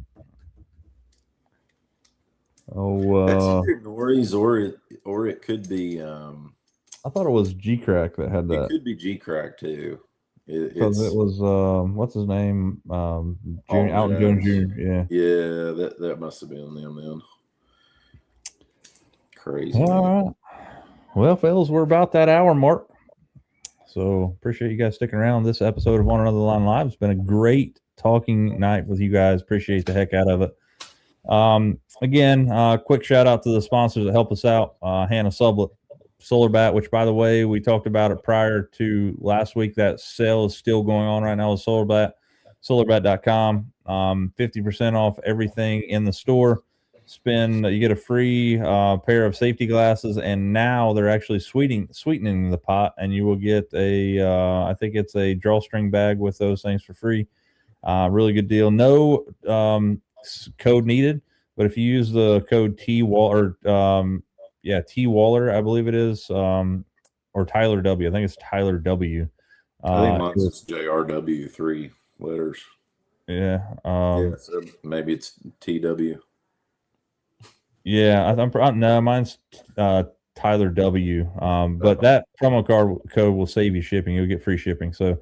either Nori's or it could be. I thought it was G Crack that had that. It could be G Crack too. It was what's his name? Alton Jones Jr. Yeah. Yeah, that must have been them then. Crazy. All right. Well, fellas, we're about that hour mark. So appreciate you guys sticking around this episode of On Another Line Live. It's been a great talking night with you guys. Appreciate the heck out of it. Again, quick shout out to the sponsors that help us out. Hannah Sublet, Solar Bat, which, by the way, we talked about it prior to last week. That sale is still going on right now with Solar Bat, solarbat.com. 50% off everything in the store. You get a free pair of safety glasses, and now they're actually sweetening the pot, and you will get I think it's a drawstring bag with those things for free. Really good deal. No code needed, but if you use the code T Waller, T Waller, I believe it is, or Tyler W. I think it's Tyler W. I think mine's just JRW, 3 letters. Yeah. So maybe it's TW. Yeah, no, mine's Tyler W. But that promo code will save you shipping. You'll get free shipping. So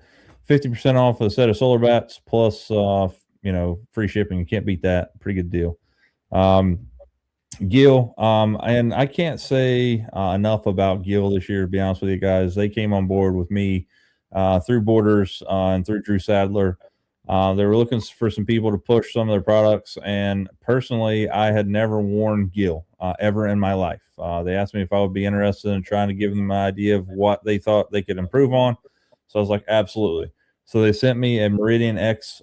50% off a set of solar bats plus free shipping. You can't beat that. Pretty good deal. Gil, and I can't say enough about Gil this year, to be honest with you guys. They came on board with me through Borders and through Drew Sadler. They were looking for some people to push some of their products, and personally, I had never worn Gil ever in my life. They asked me if I would be interested in trying to give them an idea of what they thought they could improve on. So I was like, absolutely. So they sent me a Meridian X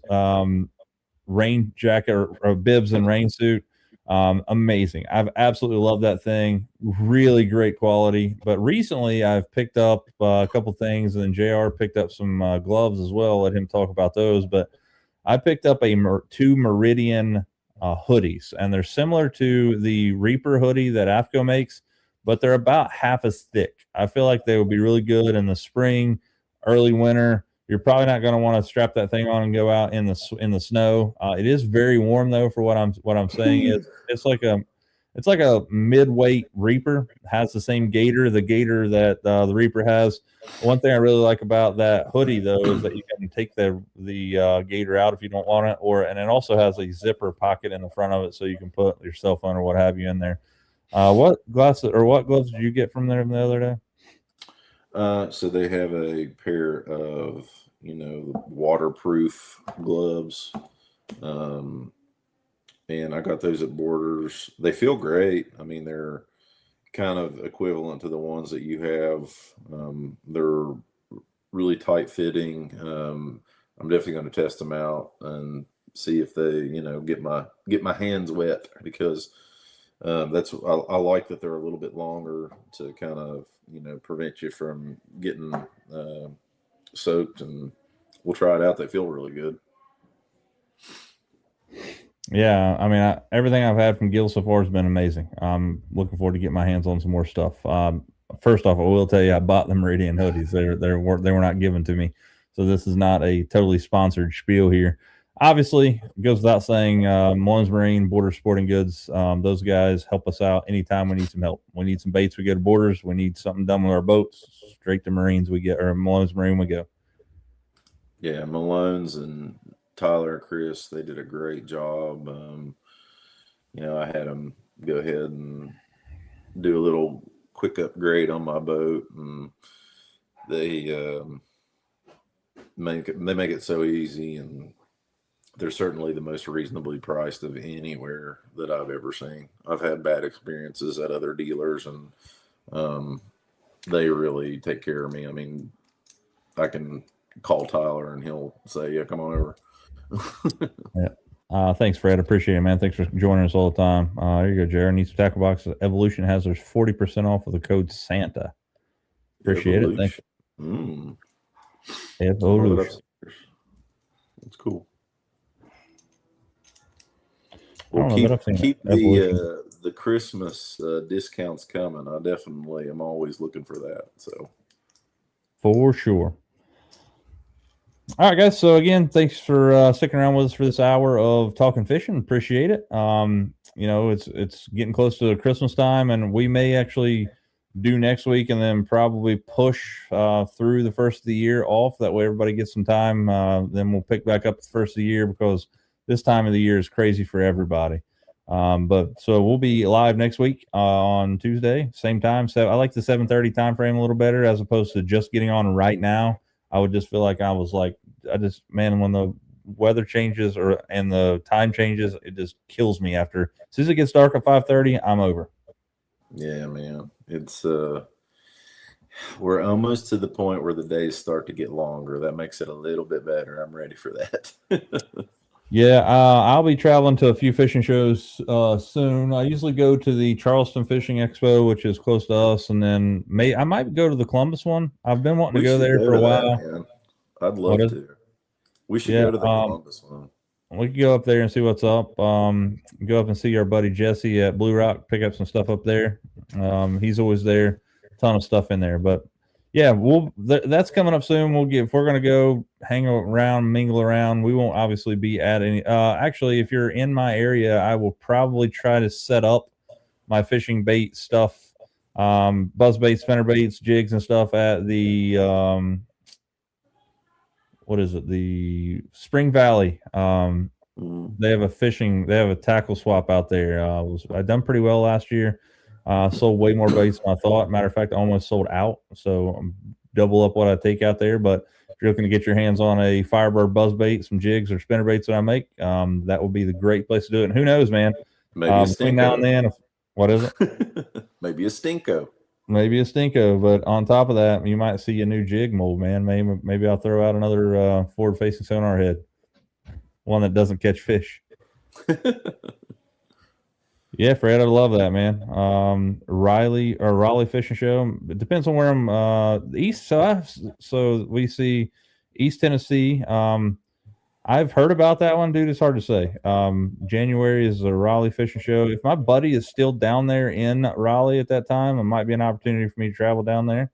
rain jacket or bibs and rain suit. Amazing. I've absolutely loved that thing. Really great quality. But recently I've picked up a couple things, and then JR picked up some gloves as well. Let him talk about those. But I picked up two Meridian hoodies, and they're similar to the Reaper hoodie that AFCO makes, but they're about half as thick. I feel like they would be really good in the spring, early winter. You're probably not going to want to strap that thing on and go out in the snow. It is very warm though. For what I'm saying is it's like a mid-weight Reaper. Has the same gator, the gator that the Reaper has. One thing I really like about that hoodie though is that you can take the gator out if you don't want it, and it also has a zipper pocket in the front of it so you can put your cell phone or what have you in there. What gloves did you get from there the other day? So they have a pair of, waterproof gloves. And I got those at Borders. They feel great. I mean, they're kind of equivalent to the ones that you have. They're really tight fitting. I'm definitely going to test them out and see if they, get my hands wet, because that's I like that they're a little bit longer to kind of prevent you from getting soaked, and we'll try it out. They feel really good. Yeah, I mean, everything I've had from Gil so far has been amazing. I'm looking forward to get my hands on some more stuff. First off, I will tell you, I bought the Meridian hoodies. They were not given to me, so this is not a totally sponsored spiel here. Obviously, it goes without saying, Malone's Marine, Border Sporting Goods, those guys help us out anytime we need some help. We need some baits, we go to Borders. We need something done with our boats, straight to Marines we get, or Malone's Marine we go. Yeah, Malone's and Tyler and Chris, they did a great job. I had them go ahead and do a little quick upgrade on my boat, and they make it so easy, and they're certainly the most reasonably priced of anywhere that I've ever seen. I've had bad experiences at other dealers, and they really take care of me. I mean, I can call Tyler and he'll say, "Yeah, come on over." Yeah. Thanks, Fred. Appreciate it, man. Thanks for joining us all the time. Here you go, Jared. Need some tackle boxes. Evolution has their 40% off with the code Santa. Appreciate it. Thanks. Evolution. That's cool. We'll keep the Christmas discounts coming. I definitely am always looking for that. So for sure. All right, guys. So again, thanks for sticking around with us for this hour of talking fishing. Appreciate it. It's getting close to Christmas time, and we may actually do next week and then probably push through the first of the year off. That way everybody gets some time. Then we'll pick back up the first of the year, because this time of the year is crazy for everybody. But so we'll be live next week on Tuesday, same time. So I like the 7:30 time frame a little better, as opposed to just getting on right now. I would just feel like when the weather changes and the time changes, it just kills me. As soon as it gets dark at 5:30, I'm over. Yeah, man. It's we're almost to the point where the days start to get longer. That makes it a little bit better. I'm ready for that. Yeah, I'll be traveling to a few fishing shows soon. I usually go to the Charleston Fishing Expo, which is close to us, and then I might go to the Columbus one. I've been wanting to go there for a while. Man. I'd love to. We should go to the Columbus one. We could go up there and see what's up. Go up and see our buddy Jesse at Blue Rock, pick up some stuff up there. He's always there. A ton of stuff in there. But yeah, that's coming up soon. If we're gonna go hang around, mingle around, we won't obviously be at any. Actually, if you're in my area, I will probably try to set up my fishing bait stuff, buzz baits, spinner baits, jigs, and stuff at the the Spring Valley They have a tackle swap out there. I done pretty well last year. Sold way more baits than I thought. Matter of fact, I almost sold out. So double up what I take out there. But if you're looking to get your hands on a Firebird buzz bait, some jigs or spinner baits that I make, that would be the great place to do it. And who knows, man? Maybe between now and then, what is it? Maybe a Stinko. Maybe a Stinko. But on top of that, you might see a new jig mold, man. Maybe I'll throw out another forward-facing sonar head, one that doesn't catch fish. Yeah, Fred, I love that, man. Raleigh Fishing Show. It depends on where I'm. East, so we see East Tennessee. I've heard about that one, dude. It's hard to say. January is a Raleigh Fishing Show. If my buddy is still down there in Raleigh at that time, it might be an opportunity for me to travel down there.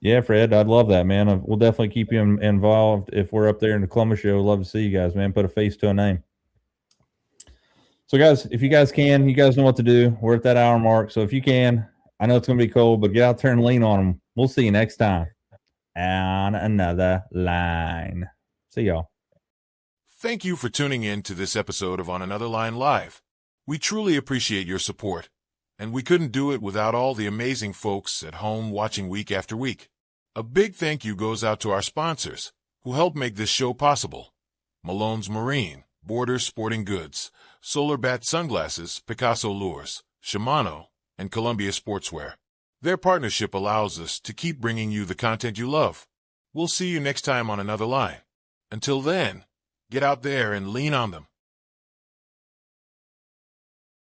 Yeah, Fred, I'd love that, man. We'll definitely keep you involved if we're up there in the Columbus show. Love to see you guys, man. Put a face to a name. So, guys, if you guys can, you guys know what to do. We're at that hour mark. So, if you can, I know it's going to be cold, but get out there and lean on them. We'll see you next time on another line. See y'all. Thank you for tuning in to this episode of On Another Line Live. We truly appreciate your support, and we couldn't do it without all the amazing folks at home watching week after week. A big thank you goes out to our sponsors, who help make this show possible. Malone's Marine, Borders Sporting Goods, Solar Bat Sunglasses, Picasso Lures, Shimano, and Columbia Sportswear. Their partnership allows us to keep bringing you the content you love. We'll see you next time on Another Line. Until then, get out there and lean on them.